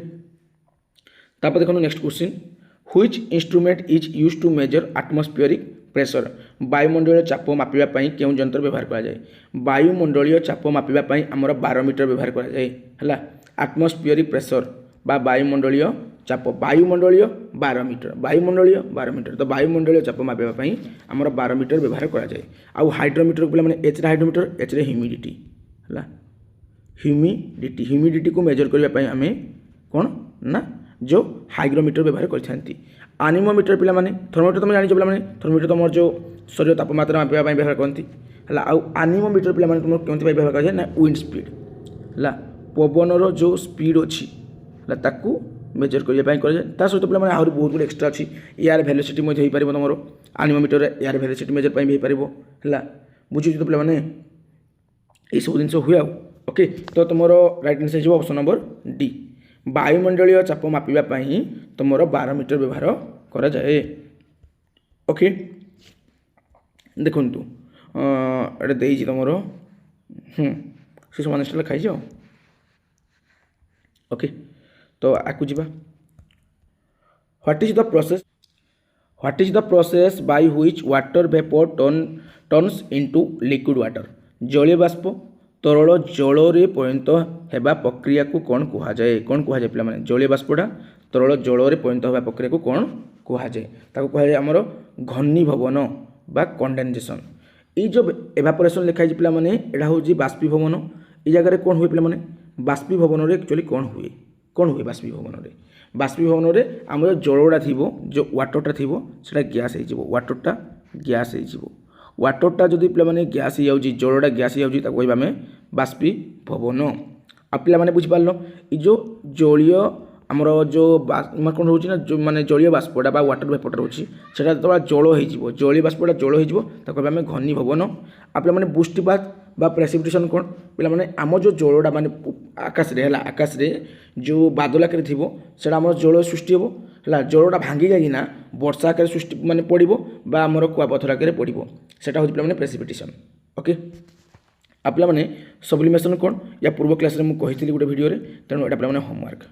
Speaker 1: तापर देखो next question which instrument is use to measure atmospheric pressure वायुमंडलीय चाप मापिबा क्यों जंत्र व्यवहार करा जाए वायुमंडलीय चाप मापिबा आमर बारोमीटर व्यवहार करा जाए है एटमॉस्फेरिक प्रेशर बा वायुमंडलीय चाप वायुमंडलीय बारोमीटर तो वायुमंडलीय चाप मापिबा आमर बारोमीटर व्यवहार करा जाए आउ हाइड्रोमीटर को पे एच हाइड्रोमीटर एच ह्यूमिडिटी है ह्यूमिडिटी को मेजर करने आम कौन ना जो हाइग्रोमीटर व्यवहार करते आनिमोमीटर पे थर्मोमीटर तुम जान पे थर्मोमीटर तुम जो शरीर तापमात्रा मापिबा व्यवहार करती है आउ आनिमोमीटर पे तुम क्यों व्यवहार कर ना विंड स्पीड है पवनर जो स्पीड अच्छी है ताकू मेजर करने कर सहित पे आहरी बहुत गुड एक्सट्रा अच्छी एयर वेलोसिटी हो पार तुम आनिमोमीटर एयर वेलोसिटी मेजर हो पार है बुझे तो पे ये सब जिन हुए ओके तो तुम राइट आंसर हो ऑप्शन नंबर डी वायुमंडलीय चाप मापिबा तुम बारोमीटर व्यवहार करा जाए ओके देखु एटा दे तुम शिशु मानसटा लिखाई ओके तो आकु जा what is the process by which water vapour turns into liquid water जलीय बाष्प तरल जल परिणत होगा प्रक्रिया को कौन कहुए पे जलीय बाष्पटा तरल जल परिणत होगा प्रक्रिया को कौन कहुए कहुए आमर घनीभवन बा कंडेनसेशन ये जो एवापोरेशन लिखाई पे यहाँ हूँ बाष्पीभवन ये जगह कौन हुए पे बाष्पीभवन एक्चुअली कौन हुए बाष्पीभवन में आम जलटा थी जो वाटरटा थी से गैस हो वाटरटा गैस हो वाटरटा जदि पे गैस हो जलटा गैस हो आम बाष्पीभवन आ पे बुझिपार ये जो जलीय आमर जो कौन रोचे जो माने जलीय बाष्पटा बा वाटर वेपरटा रोचे से जल हो जलीय बाष्पटा जल हो आम घनीभवन आ पे बृष्टिपात बा प्रेसिपिटेशन कौन पे आम जो जलटा माने आकाश रे आकाश रे जो बादल आकार थी से आम जल सृष्टि हो है जलटा भांगी जाइना वर्षा आकार सृष्टि माने पड़ो बा आमर कुआपथर आकार पड़ो सेटा हूँ पे प्रेसिपिटेशन ओके आ पे सब्लिमेशन कौन या पूर्व क्लास में मुझे कही गोटे भिडियो तेणु यहाँ पे होमवर्क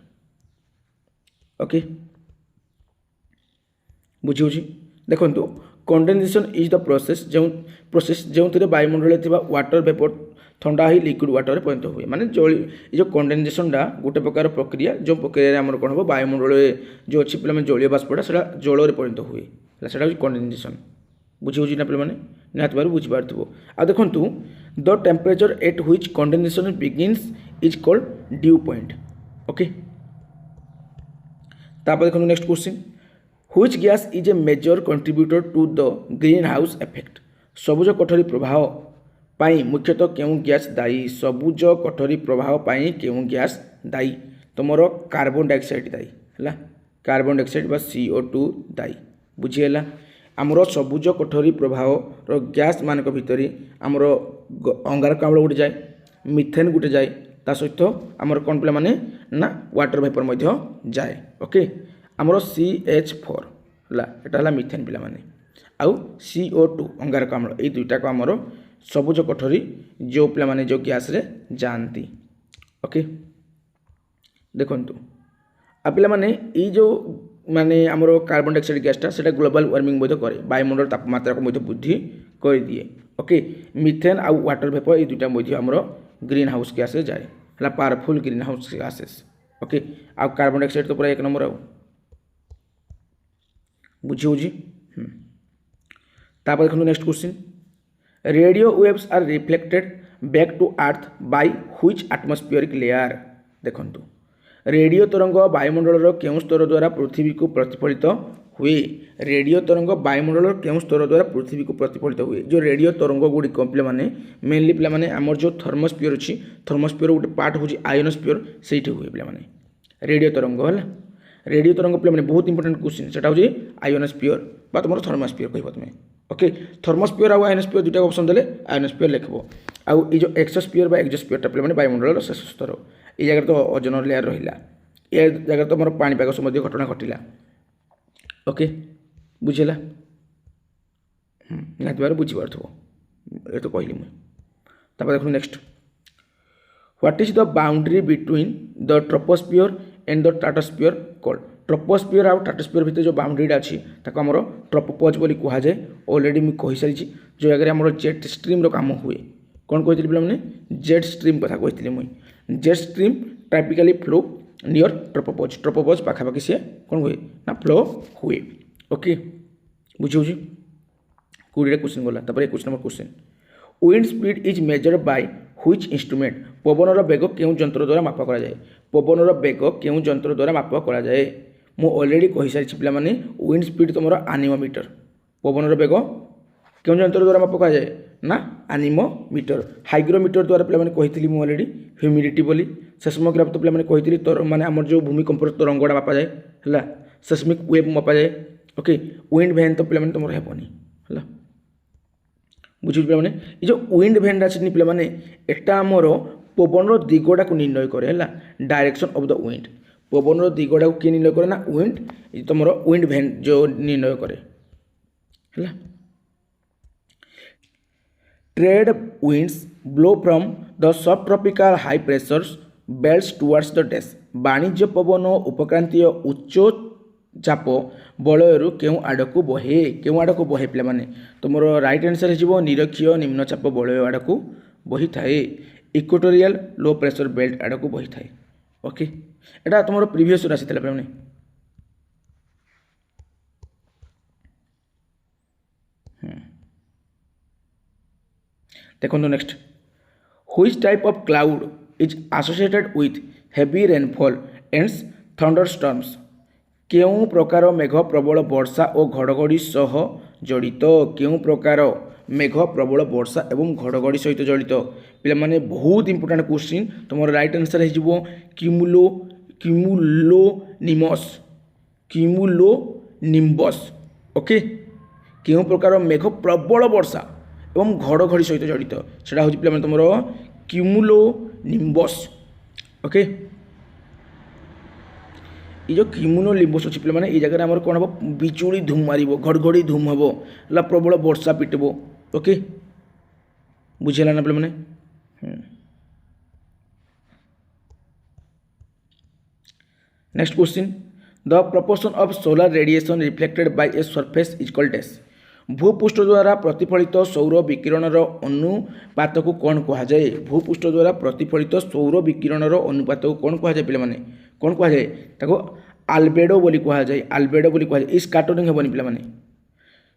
Speaker 1: ओके बुझी देखो कंडेनसेशन इज द प्रोसेस जो वायुमंडल वाटर वेपर ठंडा ही लिक्विड वाटर में परिणत हुए माने जल जो कंडेनसेशनटा गोटे प्रकार प्रक्रिया जो प्रक्रिया आम कौन हम वायुमंडल जो अच्छी पे जलीय बाष्पटा से जल में परिणत हुए से कंडेनसेशन बुझे ना पे निहत भाव बुझीपार आ देखु the temperature at which condensation begins is called dew point okay तापर देखो next question which gas is a major contributor to the green house effect सबुज कोठरी प्रभाव पाई मुख्यतः क्यों गैस दायी सबुज कोठरी प्रभाव पाई क्यों गैस दायी तुमर कार्बन डाइऑक्साइड दायी है कार्बन डाइऑक्साइड बा CO2 दायी बुझीगला आमर सबुज कोठरी प्रभाव गैस मान भितर आमर अंगारकाम्ल गोटे जाए मिथेन गोटे जाए ता सहित आमर कौन पे माने ना वाटर वेपर मध्य जाए ओके आमर CH4 है यहाँ मिथेन पे माने आउ CO2 अंगारकाम्ल ये दुईटा को आमर सबुज कोठरी जो पे माने जो गैस रे जानती ओके देखु आ पे माने ये जो माने आमर कार्बन डाइऑक्साइड गैसटा से ग्लोबल वार्मिंग करे वायुमंडल तापमात्रा को वृद्धि कर दिए ओके मिथेन आउ वाटर वेपर ये दुईटा आमर ग्रीन हाउस गैस रे जाए है powerful green house gases okay आ कार्बन डाइऑक्साइड तो पूरा एक नंबर आउ बुझी हो तापर देखो next question radio waves are reflected back to earth by which atmospheric layer देखो रेडियो तरंग वायुमंडल केउं स्तर द्वारा पृथ्वी को प्रतिफलित हुए रेडियो तरंग वायुमंडल केउं स्तर द्वारा पृथ्वी को प्रतिफलित हुए जो रेडियो तरंग गुड़िक पे मेनली पे आमर जो थर्मोस्फियर अच्छी थर्मोस्फियर गोटे पार्ट हूँ आयोनोस्फियर से हुए पे रेडियो तरंग है रेडियो तरंग पे बहुत इंपोर्टेंट क्वेश्चन से हूँ आयोनोस्फियर बा तुम थर्मोस्फियर कह तुम्हें ओके थर्मोस्फियर आउ आयोनोस्फियर दुटा ऑप्शन देले आयोनोस्फियर लिखब आउ ये जो एक्सोस्फियर बा एक्सोस्फियर पे वायुमंडल शेष स्तर ये जगह तो ओजोन लेयर रहा ये जगह तो मोर पाणीपाग संबंधी घटना घटिला ओके बुझेगा निहत भाव बुझीपार ये तो कहली मुझे देखो next what is the boundary between the troposphere and the stratosphere called troposphere आउ स्ट्रेटोस्फियर भितर जो बाउंड्रीटा अच्छी ताको आमर ट्रोपोपॉज बोली कहुए ऑलरेडी मुझे कही सारी जो जगह आमर जेट स्ट्रीम काम हुए कौन कही पे जेट स्ट्रीम कथा कही मुझे jet stream typically flow near tropopause पाखापाखि सी कौन हुए ना फ्लो हुए ओके बुझे 20 क्वेश्चन गला तापर 21 number question wind speed is measured by which instrument पवनर बेग केउं जंत्र द्वारा माप करा जाए पवनर बेग केउं जंत्र द्वारा माप करा जाए मु ऑलरेडी कही सारी पिला माने विंड स्पीड तुम एनीमोमीटर पवनर बेग क्यों जंत्र द्वारा माप करा जाए ना एनीमोमीटर हाइग्रोमीटर द्वारा पे कही ऑलरेडी ह्यूमिडिटी बोली सेस्मोग्राफ तो पे कही माने आमर जो भूमिकंप तरंगटा मापा जाए है सेस्मिक वेव मापा जाए ओके विंड वैन तो पे तुम हेनी है बुझे पे ये जो विंड वैन अच्छी पे एटा आमर पवन दिगटा को निर्णय करे है डायरेक्शन ऑफ द विंड पवन दिगटा को किए निर्णय करे ना विंड तुम विंड वैन जो निर्णय करे है trade winds blow from the sub tropical high pressures belts towards the डेस वाणिज्य पवन उपक्रांतीय उच्च चाप बलयरू क्यों आड़ को बहे क्यों आड़ को बहे पे तुम राइट आंसर हो निरक्षीय निम्नचाप बलय आड़ को बही थाए इक्वेटोरियल लो प्रेशर बेल्ट आड़ को बही थाए ओके एटा तुम प्रीवियस राशि पे देखो next which type of cloud is associated with heavy rainfall and thunderstorms केउं प्रकार मेघ प्रबल वर्षा और घड़घड़ी सह जड़ित केउं प्रकार मेघ प्रबल वर्षा एवं घड़घड़ी सहित जड़ित पे माने बहुत इंपोर्टेंट क्वेश्चन तुम राइट आंसर हो क्यूमुलो निम्बस ओके केउं प्रकार मेघ प्रबल वर्षा एवं घड़घड़ी सहित जड़ित सेटा हूँ पे तुम क्यूमुलो निम्बस ओके ये जो क्यूमुलो निम्बस अच्छी पे ये जगह आम कौन हम बिजुड़ी धूम मार घड़घड़ी धूम हम है प्रबल वर्षा पिटब ओके बुझेगा ना पे next question the proportion of solar radiation reflected by a surface is called dash भूपृष्ठ द्वारा प्रतिफलित सौर विकिरणर अनुपात को कौन कहा जाए भूपृष्ठ द्वारा प्रतिफलित सौर विकिरणर अनुपात को कौन कहा जाए पे कौन कहा जाए ताको आल्बेडो बोली कहा जाए आल्बेडो बोली कहा जाए स्कैटरिंग हेबनी पे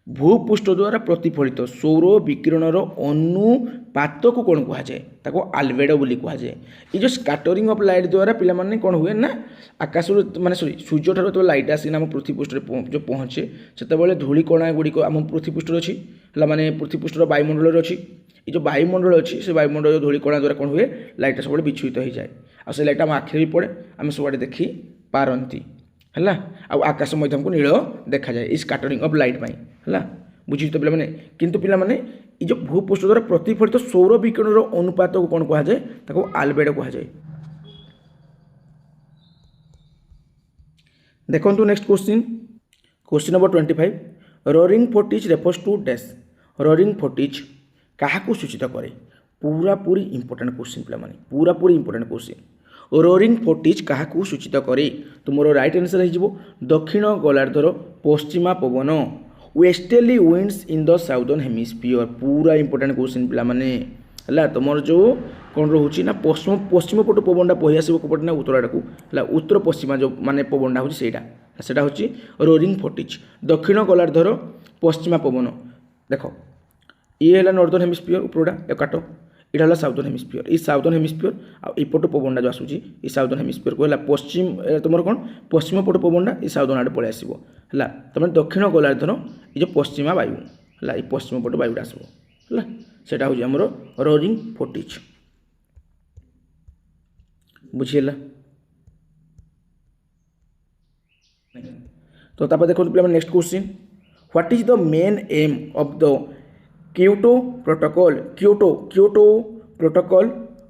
Speaker 1: भूपृष्ठ द्वारा प्रतिफलित सौर विकिरणर अनुपात को कौन कहा जाए ताको आल्बेडो बोली कहा जाए ये जो स्कैटरिंग ऑफ लाइट द्वारा पे कौन हुए ना आकाश माने सॉरी सूर्य ठार जो लाइट आसिना आम पृथ्वीपृष्ठ जो पहुँचे से धूलिकणा गुड़िक आम पृथ्वीपृष्ठ अच्छी माने पृथ्वीपृष्ठ वायुमंडल अच्छी ये जो वायुमंडल अच्छी से वायुमंडल धूलिकणा द्वारा कौन हुए लाइट सब विच्छुत हो जाए आ लाइट आम आखिर भी पड़े आम सब देखी पारती है आकाश मध्य हमको नील देखा जाए इस स्कैटरिंग ऑफ लाइट है बुझी तो पे किंतु पे ये जो भूपृष्ठ द्वारा प्रतिफलित सौर विकिरण अनुपात को कौन कहा जाए ताको आल्बेडो कहा जाए। देखो next question number 25 roaring forties refers to dash roaring forties क्या सूचित करे पूरा पूरी इंपोर्टेंट क्वेश्चन पे पूरा पूरी इंपोर्टेंट क्वेश्चन रोरिंग फोर्टिज क्या सूचित करे तुम राइट आंसर हो दक्षिण गोलार्धर पश्चिमा पवन westerly winds in the southern hemisphere पूरा इंपोर्टेंट क्वेश्चन पे तुम जो कौन रोचे ना पश्चिम पटु पवनटा बही आसो कपटे ना उत्तर आड़क उत्तर पश्चिमा जो माने पवनटा हूँ सेटा हूँ रोरिंग फोर्टिज दक्षिण गोलार्धर पश्चिमा पवन देख ये है नॉर्दर्न हेमिस्फियर उपरटा ए काट यहाँ है साउदर्न हेमिस्फियर ये साउदर्न हेमिस्फियर आउट पवनटा जो आसूँ ये साउदर्न हेमिस्फियर को पश्चिम तुम कौन पश्चिम पटु पवनटा ये साउदर्न आड़े पलि आसो है तुम दक्षिण गोलार्धर ये जो पश्चिमा वायु है ये पश्चिम पटु वायुटा आसो है सेटा हूँ आमर रोरिंग फोर्टिज बुझीगला तो देखो पे next question what is the main aim of the Kyoto protocol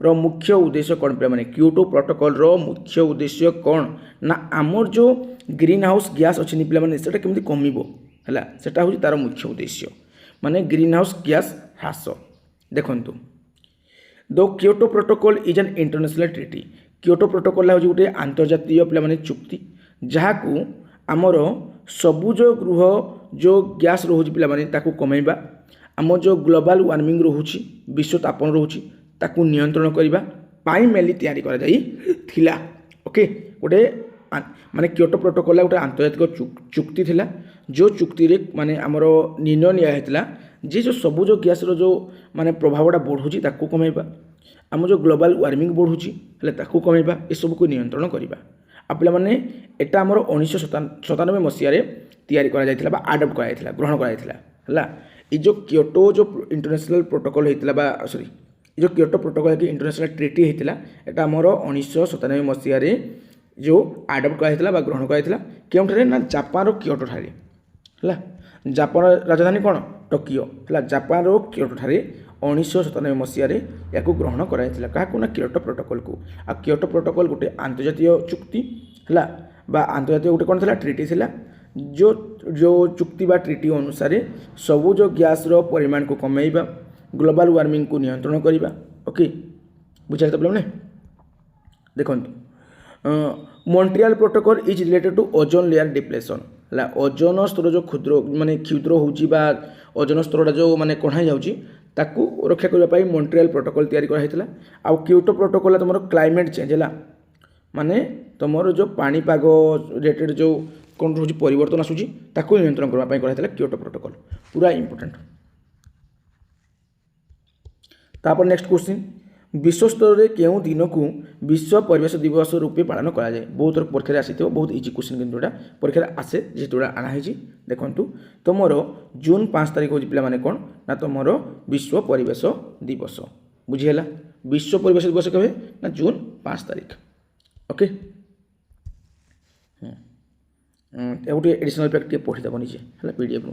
Speaker 1: रो मुख्य उद्देश्य कौन पे माने क्योटो प्रोटोकॉल रो मुख्य उद्देश्य कौन ना आमर जो ग्रीन हाउस गैस अच्छी पे मैंने से केमती कमिबो है सेटा हूँ तार मुख्य उद्देश्य माने ग्रीन हाउस गैस ह्रास देखंतु the Kyoto protocol is an international treaty Kyoto protocol हूँ गोटे आंतर्जातीय पे माने चुक्ति जहाँ को आमर सबुज गृह जो गैस रोचे पे माने ताकू कमेबा आम जो ग्लोबल वार्मिंग रोचे विश्व तापन रोचे ताकू नियंत्रण करने मेनली तैयारी करा जाई थिला ओके गोटे माने क्योटो प्रोटोकॉल गोटे आंतर्जातिक चुक्ति थिला जो चुक्ति रे माने आमर निर्णय निया हेतला जे जो सबुज गैस रो जो माने प्रभावटा बढ़ुची ताकू कमेबा आम जो ग्लोबल वार्मिंग बढ़ुची हेले ताकू कमेबा ए सब को नियंत्रण करबा आ पे माने एटा आमर 1997 मसीह तैयारी करा जायथिला बा अडॉप्ट करा जायथिला ग्रहण करा जायथिला हला ये जो क्योटो जो इंटरनेशनल प्रोटोकॉल होता बा सॉरी ये जो क्योटो प्रोटोकॉल कि इंटरनेशनल ट्रिटी होता है आमर 1997 मसीह जो अडॉप्ट करा ग्रहण करा क्योंठारे ना जापान क्योटो ठारे है जापान राजधानी कौन टोकियो है जापान क्योटो ठारे 1997 मसीह या ग्रहण करा क्या ना क्योटो प्रोटोकॉल को आ क्योटो प्रोटोकॉल गोटे आंतर्जातीय चुक्ति है आंतर्जातीय गोटे कौन था ट्रिटी थिला जो जो चुक्ति बा ट्रिटी अनुसार सबुज गैस रो परिमाण को कमेबा ग्लोबल वार्मिंग को नियंत्रण करबा ओके बुझा तो प्लान देखो Montreal protocol is related to ozone layer depletion है ओजोन स्तर जो क्षुद्र होउची बा ओजोन स्तरटा जो माने कढ़ाई जाउची ताकू रक्षा करने मॉन्ट्रियल प्रोटोकॉल तैयारी कराइला आ क्योटो प्रोटोकॉल तुम क्लाइमेट चेंज है माने तुम जो पानीपाग रिलेटेड जो कौन रोज परिवर्तन आसूची ताकू नियंत्रण करने कराइला क्योटो प्रोटोकॉल पूरा इंपोर्टेंट तापर नेक्स्ट क्वेश्चन विश्व स्तर में क्यों दिन को विश्व परिवेश दिवस रूपे पालन करा जाए बहुत परीक्षा आसी बहुत इजी क्वेश्चन किंतु परीक्षा आसे जेहेतु आनाही देखु तुम जून 5 तारिख हूँ पे कौन ना तुम विश्व परिवेश दिवस बुझीगला विश्व परिवेश दिवस कहे ना जून 5 तारिख ओके गोटे एडिशनल फैक्ट पढ़ीदेव निजे है पीडीएफ रू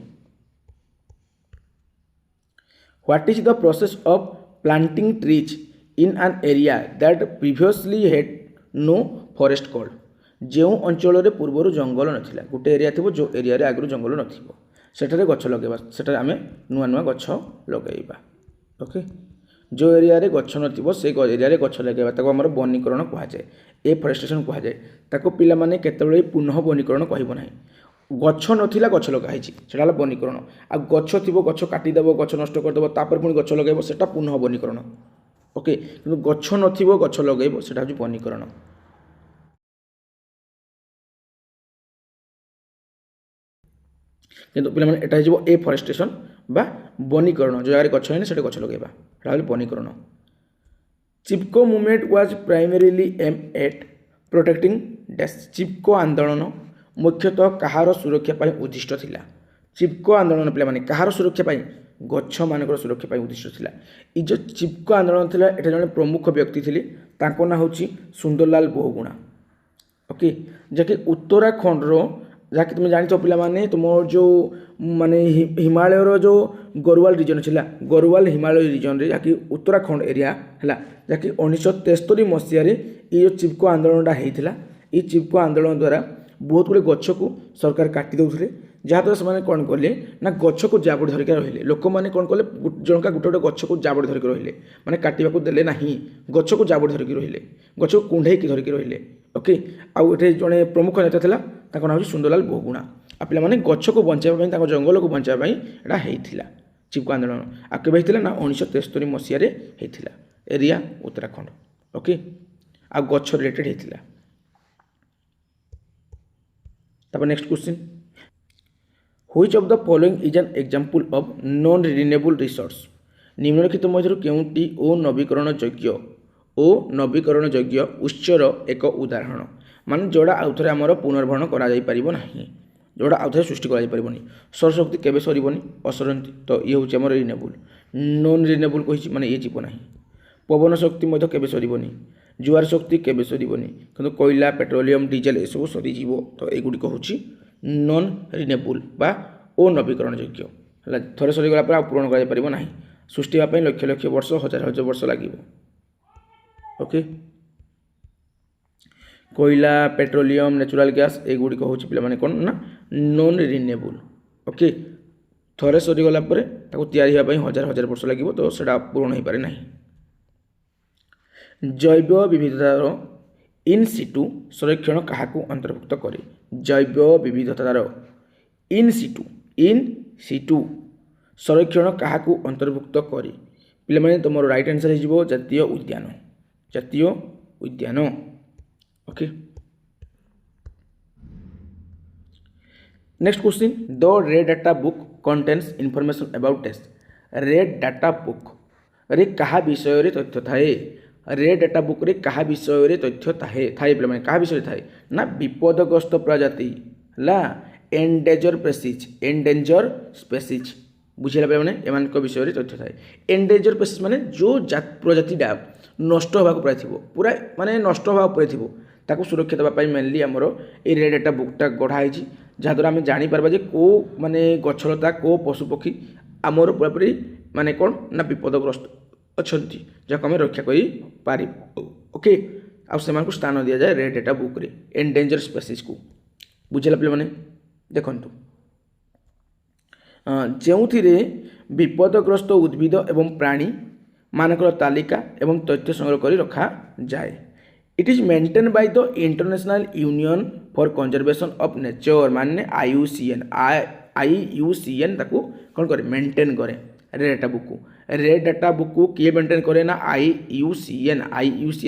Speaker 1: what is the process of planting trees in an area that previously had no forest called जो अंचल पूर्वर जंगल नाला गोटे एरिया थी जो एरिया आगु जंगल नठारे गछ लगे सेठारे आम नुआ नुआ गछ लगेबा ओके जो एरिया गछ नथिबो से एरिया गछ लगेबा ताको हमर वनीकरण कहा जाए ए फॉरेस्टेशन कहा जाए ताको पिला माने केतेबेले पुनः वनीकरण कहबो नाही गछ नथिला गछ लगाई सेटा हला वनीकरण आ गछ थिबो गछ काटिदेव गछ नष्ट करदेव तापर पुणी गछ लगेइबो सेटा पुनः वनीकरण ओके किंतु गछ नथिबो गछ लगेइबो सेटा होची वनीकरण किंतु पिला माने एटा हिजबो एफरेस्टेशन बा वनीकरण जो जगह गछ हैने सेटा गछ लगेइबा एटा होली वनीकरण Chipko movement was primarily aimed at protecting dash Chipko आंदोलन मुख्यतः कहार सुरक्षा पाई उद्दिष्ट थिला चिपको आंदोलन पिला माने कहार सुरक्षा पाई गछ मानकर सुरक्षा पाई उद्दिष्ट थिला ई जो चिपको आंदोलन थिला एटा जने प्रमुख व्यक्ति थिले ताको ना होची सुंदरलाल बहुगुणा ओके जके उत्तराखंड रो जहाँकि तुम जानी पिला माने तुम जो माने हिमालय रो जो गरवाल रिजन छिला गरवाल हिमालय रिजन रे जहाँकि उत्तराखंड एरिया है जहाँकि 1973 मसीह ये चिपको आंदोलनटा होता ये चिपको आंदोलन द्वारा बहुत गुड़े गछ को सरकार काटी दौले जहाँद्वारा से कौन कले ना गछ को जाबड़ धरिक रही लोक मैंने कौन कले जनका गोटे गोटे गछ को जाबड़ धरिक रही मैंने काटा देले ना गछ को जाबड़ धरिक रही गछ को कुंडे धरिक रही ओके आउ ये जड़े प्रमुख नेता था ना हूँ सुंदरलाल बहुगुणा आ पे गछ को बचाई जंगल को बचाई यहाँ चिपको आंदोलन आ के ना 1973 मसीह होता एरिया उत्तराखंड ओके आ गछ रिलेटेड होता तापर next question which of the following is an example of non renewable resource निम्नलिखित मध्य केउंटी ओ नवीकरण योग्य उत्सर एक उदाहरण मान जोड़ा आउ थे आमर पुनर्भरण करा जाई परिबो नाही जोड़ा आउ थे सृष्टि करा जाई परिबोनी सौरशक्ति केबे सरीबोनी असरंती तो ये होची आमर रिन्यूएबल नॉन रिन्यूएबल कहिची माने ये जीव नाही पवन शक्ति मध्य केबे सरीबोनी जुआर शक्ति केबे सरीबोनी किंतु कोयला पेट्रोलियम डीजेल ए सब सरीजीव तो एगुड़िक होची नॉन रिन्यूएबल बा अनवीकरण योग्य है थोड़े सरीगला पर पूरण करा जाई परिबो नाही सृष्टि होगा लक्ष लक्ष वर्ष हजार हजार वर्ष लगे ओके कोयला पेट्रोलियम नेचुरल गैस एगुड़िक हूँ पे कौन ना नॉन रिन्यूएबल ओके थोड़े सरीगला या हजार हजार वर्ष लगे तो सेटा पूरण हो पारे ना जैव विविधतार इन सिटु संरक्षण क्या अंतर्भुक्त करे जैव विविधतार इन सिटु संरक्षण क्या अंतर्भुक्त करे पे तुम राइट आंसर हो जातीय उद्यान okay next question the red data book contains information about test red data book रे कहा विषय रे तथ्य थाए रेड डाटा बुक रे कहा विषय रे तथ्य थाए थाए पे कहा विषय थाए ना विपदग्रस्त प्रजाति ला एंडेंजर स्पेसीज बुझेला पे माने एमान को विषय रे तथ्य थाए एंडेंजर स्पेसीज माने जो प्रजातिटा नष्ट होगा प्राय थी पूरा माने नष्ट होगा पर थी ताकू सुरक्षा देवाई मेनली आमर ये रेड डाटा बुकटा गढ़ाई जहाँद्वारा आम जापर जे कौ माने गछलता कौ पशुपक्षी आमर पूरापूरी माने कौन ना विपदग्रस्त अच्छा जहाँ आम रक्षा कर ओके आउ स्थान दि जाए रेड डाटा बुक रे एंडेंजर स्पेसीज को बुझेला पे मैंने देखु जो विपदग्रस्त उद्भिद एवं प्राणी मानकर तालिका एवं तथ्य संग्रह कर रखा जाए it is maintain by the international Union for Conservation of nature माने आईयूसीएन ताकू कौन करे मेंटेन करे रेड डाटा बुक को किए मेंटेन करे ना आईयूसीएन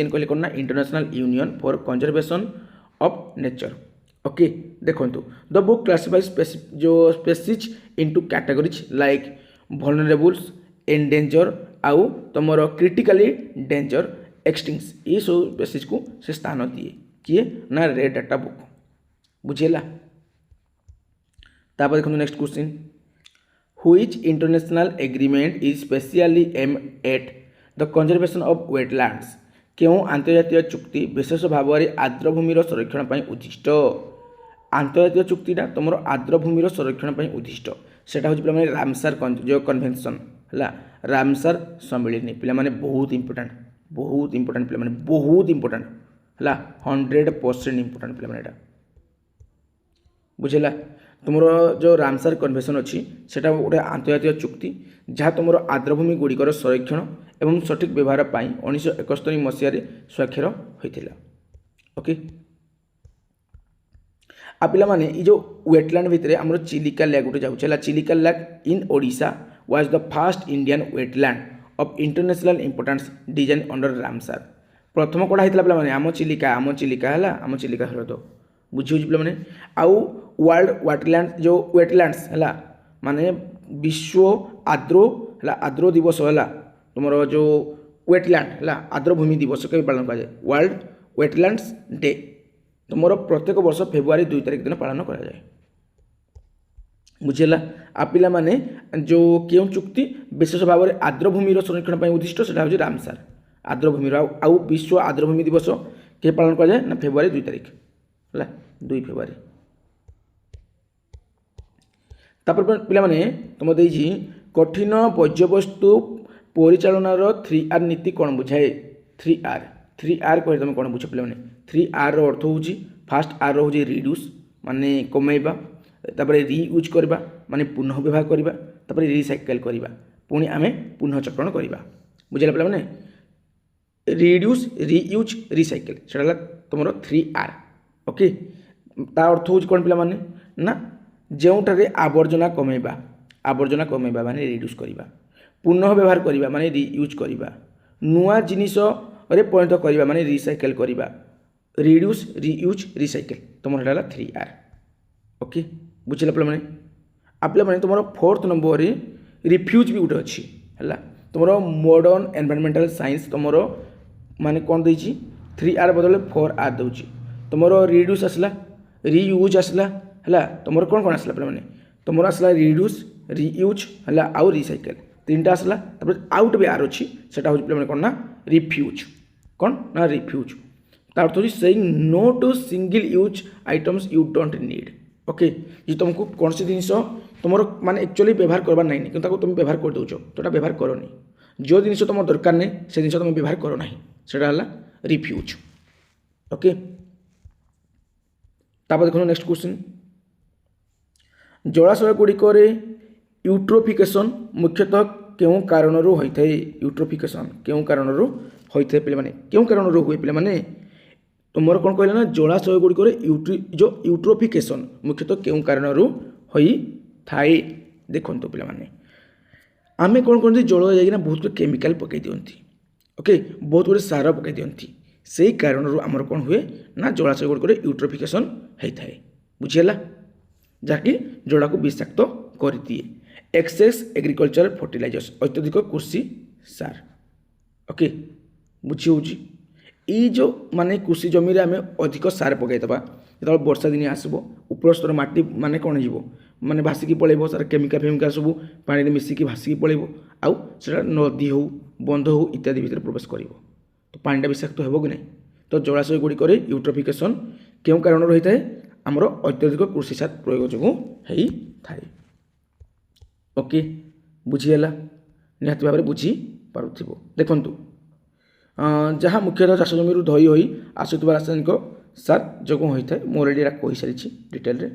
Speaker 1: कहले कौन ना International Union for Conservation of Nature okay देखो द बुक क्लासिफाइज जो species into categories like vulnerables endanger आउ तुमर क्रिटिकली डेंजर एक्सटिंक्स ये सब स्पेसीज को से स्थान दिए किए ना रेड डाटा बुक बुझेला तापर देखो next question which international agreement is specially aim at the conservation of wetlands क्यों अंतर्जातीय चुक्ति विशेष भाव में आर्द्रभूमिर संरक्षण पर उद्दिष्ट अंतर्जातीय चुक्तिटा तुम आर्द्रभूमिर संरक्षण पर उद्दिष्ट सेटा हूँ पे रामसार जो कन्वेंशन है रामसार सम्मिलनी पे बहुत इंपोर्टेंट पे बहुत इंपोर्टेंट है 100% इंपोर्टेंट पे बुझेला तुम जो रामसार कन्वेंशन अच्छी सेटा गोटे अंतर्जातीय चुक्ति जहाँ तुम आर्द्रभूमि गुड़िकर संरक्षण एवं सठिक व्यवहार पर 1971 मसीह स्वाक्षर होता ओके आ पिला माने ई जो वेटलैंड भितर हमर चिलिका लेक गोटे जाउछ हला Chilika lake in Odisha was the first Indian wetland of international importance design under Ramsar प्रथम कोडा हितला पिला माने आम चिलिका हला आम चिलिका हरद बुझी होछ पिला माने आउ वर्ल्ड वेटलैंड जो वेटलैंड्स हला माने विश्व आर्द्र हला आर्द्र दिवस हला तुमरो जो वेटलैंड हला आर्द्र भूमि दिवस के पालन करा जाय वर्ल्ड वेटलैंड्स डे तुमरो प्रत्येक वर्ष फेब्रुआरी 2 तारिख दिन पालन करा जाय बुझेला आ पिला माने जो केउ चुक्ति विशेष भाव में आर्द्र भूमि संरक्षण पर उद्दिष्ट सेटा होची रामसर आर्द्र भूमि आउ विश्व आर्द्र भूमि दिवस के पालन करा जाय ना फेब्रुआरी 2 तारिख हला 2 फेब्रुआरी तापर पिला माने तुम देजी कठिन वर्ज्यवस्तु परिचालनार 3R नीति कौन बुझाए 3R कहे तुम कौन बुझ पे 3R अर्थ हूँ फास्ट आर हूँ रिड्यूस माने कमेबा तापर रीयूज करवा माने पुनः व्यवहार करवा तापर रिसाइकल करवा पुणी आमे पुनः चक्रण करवा बुझेगा पे मैंने रिड्यूस रीयूज रिसाइकल से तुम 3R ओके ता अर्थ हूँ कौन पे माने ना जोटारे आवर्जना कमेबा माने रिड्यूस करवा पुनः व्यवहार करवा माने रीयूज करवा नुआ जिनिस रे परिणत करवा माने रिसाइकल करवा रिड्यूस रीयूज रिसाइकल तुम 3R ओके बुझिला पे मैंने आपले मैंने तुम 4th नंबर रे रिफ्यूज भी गोटे अच्छी है तुम मॉडर्न एनवायरमेंटल साइंस तुम माने कौन देछि 3R बदले 4R दूची तुम रिड्यूस आसला रीयूज आसला है तुम कौन कौन आसला पे मैंने तुम आसला रिड्यूस रीयूज है आउ रिसाइकल 3टा आसला आउट भी आर अच्छी से हूँ कौन ना रिफ्यूज कौन ना रिफ्यूज तार अर्थ saying no to single use items you don't need okay जी तुमको कौन सी जिनिस तुम माने एक्चुअली व्यवहार करवार नहीं कि तुम व्यवहार कर दौच तो व्यवहार करनी जो जिनिस तुम दरकार नहीं से जिनिस तुम व्यवहार कर ना से रिफ्यूज ओके तापर देखो नेक्स्ट क्वेश्चन जलाशय गुड़िक यूट्रोफिकेशन मुख्यतः क्यों कारण होता है यूट्रोफिकेशन क्यों कारण होता है पे मैंने क्यों कारण हुए पे मैंने तुम कौन कहले ना जलाशय गुड़िक जो यूट्रोफिकेशन मुख्यतः क्यों कारण होता है देखो पे मैंने आम कौन करते जल जाइना बहुत गुड केमिकल पकई दिखती ओके बहुत गुड सार पकई दिखती से कारण आमर कौन हुए ना जलाशय गुड़िक यूट्रोफिकेशन होता है बुझीगला जहाँकि जड़ा को विषाक्त कर दिए एक्सेस एग्रीकल्चर फर्टिलाइजर्स अत्यधिक कृषि सार ओके बुझी हो जो माने कृषि जमी आम अधिक सार पकईदबा जो वर्षा दिन आसब ऊपर स्तर माटी माने कौन हो माने भासिकी पलैब सारा केमिकल फेमिकल सब पानी मिसिकी भासिकी पलैब आउ से नदी हो बंध हो इत्यादि भितर प्रवेश कर तो पानीटा विषाक्त हो कि नहीं तो जलाशय गुड़िक यूट्रोफिकेशन क्यों कारण रही है आमर अत्यधिक कृषि सार प्रयोग जो होता है ओके बुझीगला निहत भाव में बुझी पार्थ देखु जहाँ मुख्यतः चाष जमी धई हो आसुवा रासायनिक सार जो होता है मोर एडी कही सारी डिटेल रे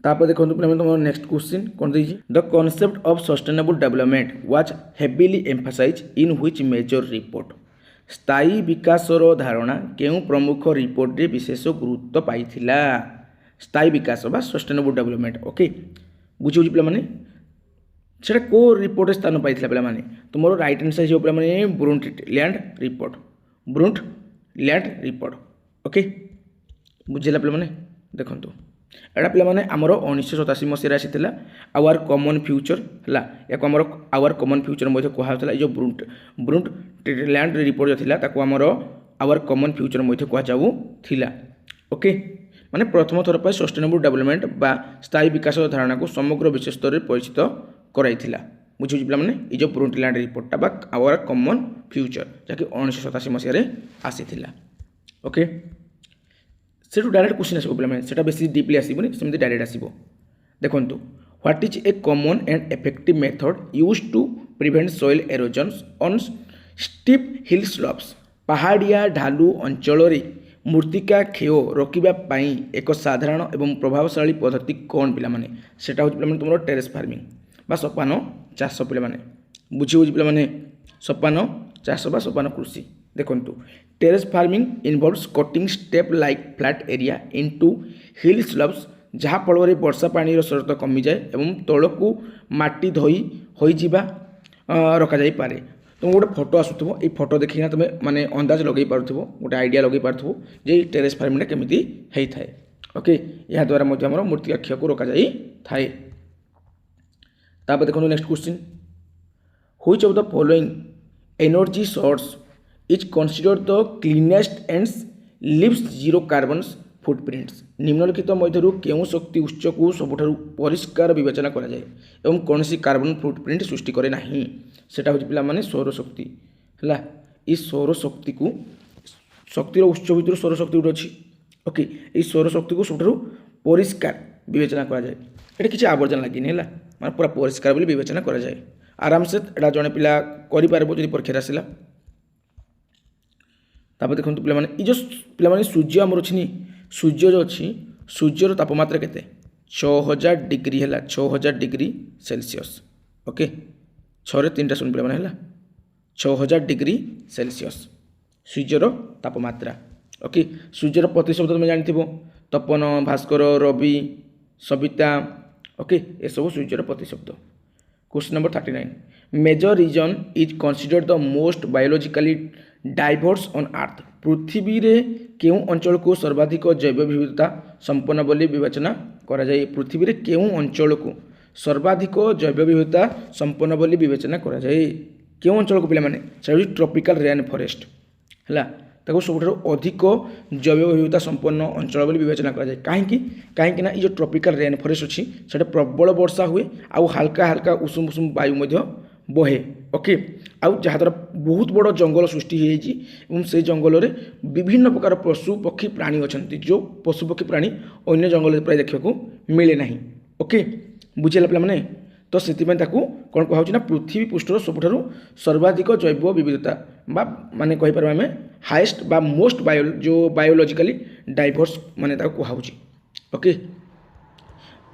Speaker 1: तापर देखो तुम नेक्स्ट क्वेश्चन कौन देखिए the concept of sustainable development was heavily emphasise in which major report स्थायी विकासर धारणा केउ प्रमुख रिपोर्ट रे विशेष गुरुत्व पाई स्थायी विकास बा सस्टेनेबल डेवलपमेंट ओके बुझी पे मैंने से को रिपोर्ट स्थान पाई पे मैंने तुम राइट हैंड साइड पे मैंने ब्रुंट लैंड रिपोर्ट ओके बुझेगा पे मैंने देखो एटा पे मैंने आमर 1987 मसीह आसी आवर कॉमन फ्यूचर है या आवर कॉमन फ्यूचर कहला जो ब्रुंट लैंड रिपोर्ट जो था आमर आवर कॉमन फ्यूचर कहला ओके माने प्रथम थर पर सस्टेनेबल डेवलपमेंट बा स्थायी विकास धारणा को समग्र विश्व स्तर में परिचित कराइला बुझे पे मैंने ये ब्रुंट लैंड रिपोर्टा बा आवर कॉमन फ्यूचर जहाँकि 1987 मसीह आसी ओके से डायरेक्ट क्वेश्चन आसो पे मैंने से बेस डीपली आसबनी सेमती डायरेक्ट आसो देखो what is a common and effective method used to prevent soil erosions on steep hill slopes पहाड़िया ढालू अंचल मूर्तिका क्षय रोकवा एक साधारण एवं प्रभावशाली पद्धति कौन पे मैंने से पे तुम टेरेस फार्मिंग बा सोपान चाष पे मैंने बुझी पे मैंने सोपान चाष बा सोपान कृषि देखंतु terrace farming involves cutting step like flat area into hill slopes जहाँ फल वर्षा पानी स्रोत कमी जाए एवं तौक माटी धोई होइजिबा रखा जाई पारे। तुम गोटे फोटो आसुथबो ए फोटो देखिना तुम माने अंदाज लगे पारथबो गोटे आइडिया लगे पारथबो जे टेरेस फार्मिंग केमिति हेई थाए। ओके या द्वारा मध्य हमर मूर्तिका क्षय को रोका जाई थाए। तापर देखो next question which of the following energy source is considered the cleanest and leaves zero carbon footprints निम्नलिखित मध्य केउं शक्ति उत्स को सबुठारु परिष्कार विवेचना करा जाए एवं कौन सी कार्बन फुटप्रिंट सृष्टि करे नाही सेटा होची पिला माने सौर शक्ति हला। ई सौर शक्ति को शक्तिर उत्स भितर सौर शक्ति उठ अछि। ओके ई सौर शक्ति को सबुठारु परिष्कार विवेचना करा जाए एटा किछि आवर्जन लागिनी हला माने पूरा परिष्कार बोली विवेचना करा जाए आराम से एटा जने पिला करि पारबो जदि परीक्षा आसिला। तापर देखंतु पिला माने ई जो पिला माने सूर्य हमर अछि सूर्य जो अच्छी सूर्यर तापमात्रा केते 6000 डिग्री है 6000 डिग्री सेल्सियस। ओके 6 रे 3टा सुन पे है 6000 डिग्री सेल्सियस सूर्यर तापमात्रा। ओके सूर्यर प्रतिशब्द तुम जानी तपन भास्कर रवि सविता। ओके ये सब सूर्यर प्रतिशब्द। Question number 39 major region is considered the most biologically diverse on earth पृथ्वी रे केउं अंचल को सर्वाधिक जैव विविधता संपन्न बोली विवेचना करा जाए। पृथ्वी रे केउं अंचल को सर्वाधिक जैव विविधता संपन्न बोली विवेचना करा जाए केउं अंचल को पिला माने से ट्रॉपिकल रेन फॉरेस्ट हला ताको सबुठारु अधिक जैव विविधता संपन्न अंचल बोली विवेचना करा जाए। कहीं ना ये जो ट्रॉपिकल रेन फॉरेस्ट अच्छी से प्रबल वर्षा हुए आउ हल्का हल्का उषुम उषुम वायु मध्य बहे। ओके आउ जहाँद्वारा बहुत बड़ जंगल सृष्टि हो से जंगल में विभिन्न प्रकार पशु पक्षी प्राणी अच्छा जो पशु पक्षी प्राणी अन्य जंगल प्राय देखा मिले ना। ओके बुझेगा पे मैंने तो से कौन कहुना पृथ्वी पृष्ठर सबुठारु सर्वाधिक जैव विविधता बा माने कहि परबा आमे हाईएस्ट बा मोस्ट जो बायोलॉजिकली डाइवर्स माने ताको कहुची। ओके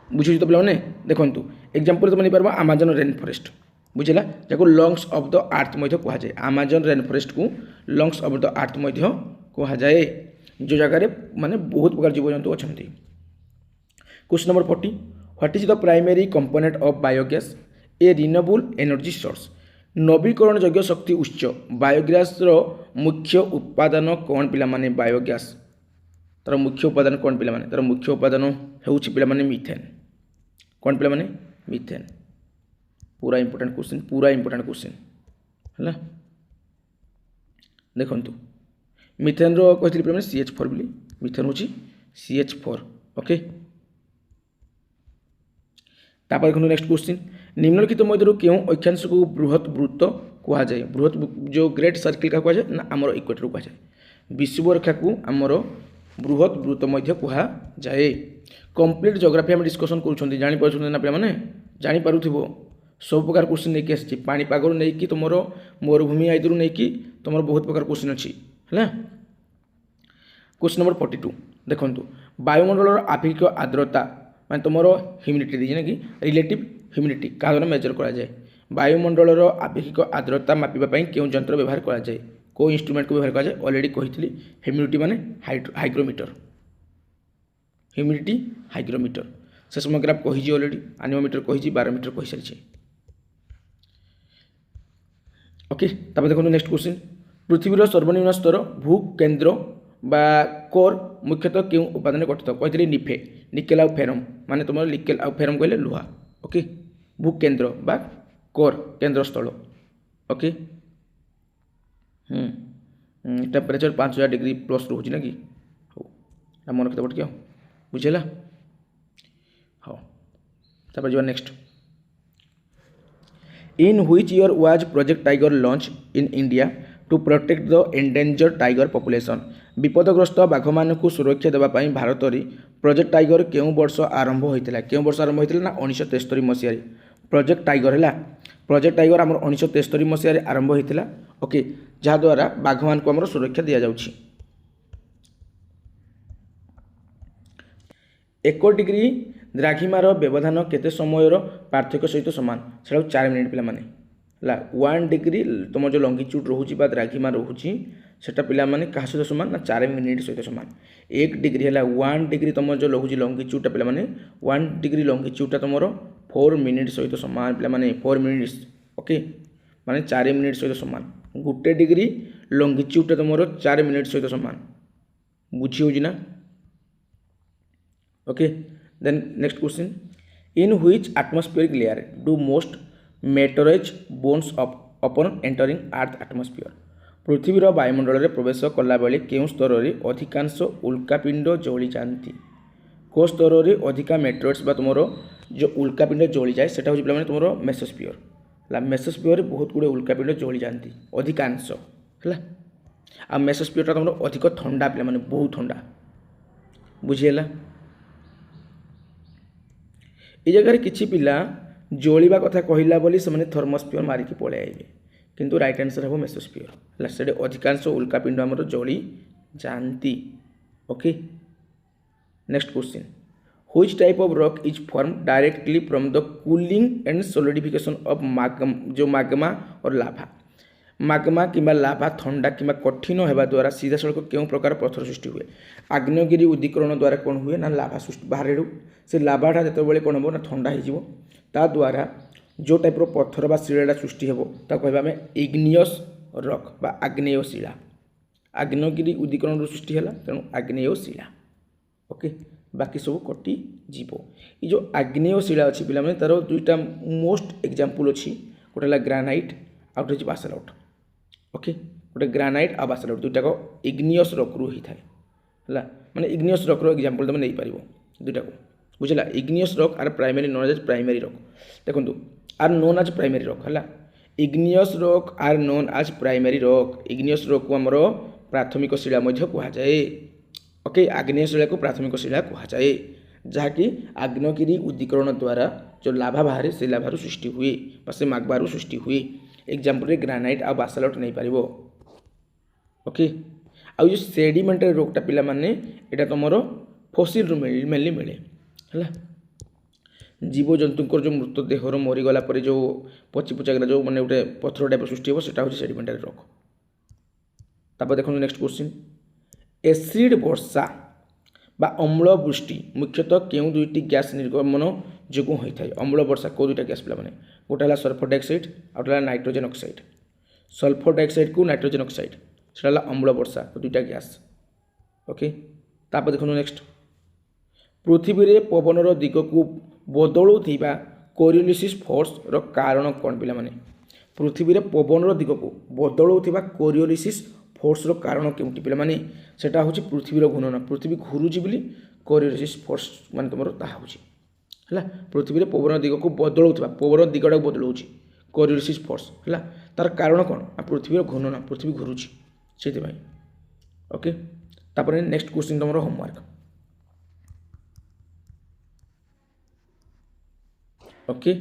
Speaker 1: बुझुची तो पे मैंने देखंतु एग्जांपल तो मानि परबा अमेजन रेन फॉरेस्ट बुझेगा जाको लंग्स ऑफ द अर्थ मध्य कहा जाए अमेजन रेन फॉरेस्ट को लंग्स ऑफ द अर्थ मध्य कहा जाए जो जगह माने बहुत प्रकार जीवजंतु अच्छा। Question number 40 what is the primary component of biogas A renewable energy source नवीकरण योग्य शक्ति उत्स बायोगैस रो मुख्य उत्पादन कौन पिला माने बायोगैस तार मुख्य उपादान कौन पिला माने तार मुख्य उपादान हेउछि पिला माने मीथेन कौन पिला माने मीथेन पूरा इंपोर्टेंट क्वेश्चन है देखंतु मीथेन रो कहथि पे CH4 बोली मीथेन होची CH4। ओके तापर देखो नेक्स्ट क्वेश्चन निम्नलिखित मध्य क्यों अक्षांश को बृहत वृत्त कहा जाए बृहत जो ग्रेट सर्किल का कहा जाए ना आमर इक्वेटर कहा जाए विषुव रेखा को आमर बृहत वृत्त मध्य कहा जाए। कंप्लीट जियोग्राफी हम डिस्कशन करूछंती जानि पारुछंती ना पे माने जानि पारुथिबो सब प्रकार क्वेश्चन नहीं आसी पानीपाग नहीं कि तुम मरुभूमि आयदर नहीं कि तुम बहुत प्रकार क्वेश्चन अच्छी है। क्वेश्चन नंबर 42 देखो वायुमंडल आपेक्षिक आर्द्रता मैं तुम ह्यूमिडिटी दी कि रिलेटिव ह्यूमिडिटी क्या द्वारा मेजर करा जाए वायुमंडल आपेक्षिक आर्द्रता मापिबा क्यों यंत्र व्यवहार करा जाए को इंस्ट्रूमेंट को व्यवहार करा जाए ऑलरेडी कही ह्यूमिडिटी माने हाइग्रोमीटर ह्यूमिडिटी हाइग्रोमीटर से समग्राफ कही ऑलरेडी एनिमोमीटर कही बारोमीटर कही सारी। ओके तापर देखो नेक्स्ट क्वेश्चन पृथ्वीर सर्वनिम्न स्तर भूकेन्द्र बा कोर मुख्यतः क्यों उपादान गठित कही निफे निकेल आउ फेरम माने तुम निकेल आउ फेरम कहले लुहा। ओके भूकेन्द्र बा कोर केन्द्र स्थल। ओके टेम्परेचर 5000 डिग्री प्लस रोचे ना कि हाँ मन रखते क्या बुझेगा हाँ तापर जो next in which year was project tiger launch in India to protect the endanger tiger population विपदग्रस्त बाघ मान को सुरक्षा देवाई भारत में प्रोजेक्ट टाइगर क्यों वर्ष आरंभ होता क्यों वर्ष आरंभ होता ना 1973 मसीह प्रोजेक्ट टाइगर है प्रोजेक्ट टाइगर आम 1973 मसीह आरंभ होता। ओके जहाद्वारा बाघ मान को आम सुरक्षा दि जाऊँगी। 1 डिग्री द्राघिमार व्यवधान केते समय पार्थक्य सहित सामान से 4 मिनिट पे 1 डिग्री तुम जो लंगिट्यूड रोचे द्राघिमा रोचे सेटा पिला माने कहा सहित समान ना 4 मिनिट सहित समान 1 डिग्री है 1 डिग्री तुम जो लगुच लंगिट्यूडटा पिला माने 1 डिग्री लंगिट्यूडटा तुम 4 मिनिट सहित समान पिला माने 4 मिनिट्स ओके माने 4 मिनिट सहित समान 1 डिग्री लंगिट्यूडटा तुम 4 मिनिट सहित समान बुझी हो ना okay then next question in which atmospheric layer do most meteors burns upon entering earth atmosphere पृथ्वीर वायुमंडल में प्रवेश कला बेले केउं स्तर में अधिकांश उल्कापिंड जली जाती को स्तर में अधिका मेटरेट्स बा तुम जो उल्कापिंड जली जाए सेटा हूँ पे तुम मेसोस्फियर मेसोस्फियर बहुत गुड़े उल्कापिंड जली जाती अधिकांश है आ मेसोस्फियरटा तुम अधिक ठंडा पे मैंने बहुत ठंडा बुझीगला ये जगह किसी पिला जलिबा कथा कहला बोली से थर्मोस्फियर मारिकी पलि आइबे किंतु राइट आंसर हम मेसोस्फियर है से अधिकांश उल्कापिंड आमर जली जाती okay next question which type of rock is form directly from the cooling and solidification of Magma और लाभा माग्मा किंबा लाभा ठंडा किंबा कठिन होगा द्वारा सीधा सड़क क्यों प्रकार पत्थर सृष्टि हुए आग्नेयगिरी उदीकरण द्वारा कौन हुए ना लाभा सृष्टि बाहर से लाभाटा जो कौन हम ना ठंडा हो द्वारा जो टाइप पत्थर बा शिला सृष्टि हो कह आम इग्नियस रॉक बा आग्नेय शिला आग्नेयगिरी उदीकरण सृष्टि है तेणु आग्नेय शिला ओके बाकी सब कटि जीव ये जो आग्नेय शिला अच्छी पे तार दुईटा मोस्ट एग्जांपल अच्छी गोटे ग्रानाइट आ गोटे बासाल्ट ओके गोटे ग्रानाइट आ बासाल्ट दुईटाक इग्नियस रॉक रु होता है माने इग्नियस रॉक रो एग्जांपल तुम नहीं पार दुईटा को बुझला igneous rock are primary known as primary rock देखो are known as primary rock है igneous rock are known as primary rock igneous rock को आमर प्राथमिक शिला कहुए ओके आग्नेय शिला को प्राथमिक शिला कहुए जहाँकि आग्नेयगिरी उदीकरण द्वारा जो लाभा बाहर से लाभा सृष्टि हुए से माग्मा सृष्टि हुए एग्जांपल ग्रानाइट आ बासाल्ट नहीं पार ओके आउ जो सेडिमेंटरी रॉकटा पिला माने एटा तुमर फसिल मेनली मिले है जीवजंतुकर जो मृतदेहर मरीगला जो पची पुचागला जो मैंने गोटे पत्थर टाइप सृष्टि हो सेटा हूँ सेडिमेंटरी रॉक तापर देखो नेक्स्ट क्वेश्चन एसिड वर्षा बा अम्ल वृष्टि मुख्यतः क्यों दुईटी गैस निर्गमन जो होता है अम्ल वर्षा कौ दुईटा गैस पे गोटे है सल्फर डाइऑक्साइड आ गोटे नाइट्रोजन ऑक्साइड सल्फर डाइऑक्साइड को नाइट्रोजन ऑक्साइड से अम्ल वर्षा दुईटा गैस ओके तापर देखो नेक्स्ट पृथ्वी रे पवनर दिग को बदलुवा कोरियोलिसिस फोर्स रो कारण कौन पे माने पृथ्वी रे पवनर दिग को बदलुवा कोरियोलिसिस फोर्स रो कारण केउटी पे माने सेटा होची पृथ्वीर घूर्णन पृथ्वी घुरुची बोली कोरियोलिसिस फोर्स माने तुमरो ता होची है पृथ्वी रे पवन दिग को बदलुवा पवन दिगटा बदलुची कोरियोलिसिस फोर्स है तार कारण कौन पृथ्वीर घूर्णन पृथ्वी घुरुची से ओके तापर नेक्स्ट क्वेश्चन तुम होमवर्क ओके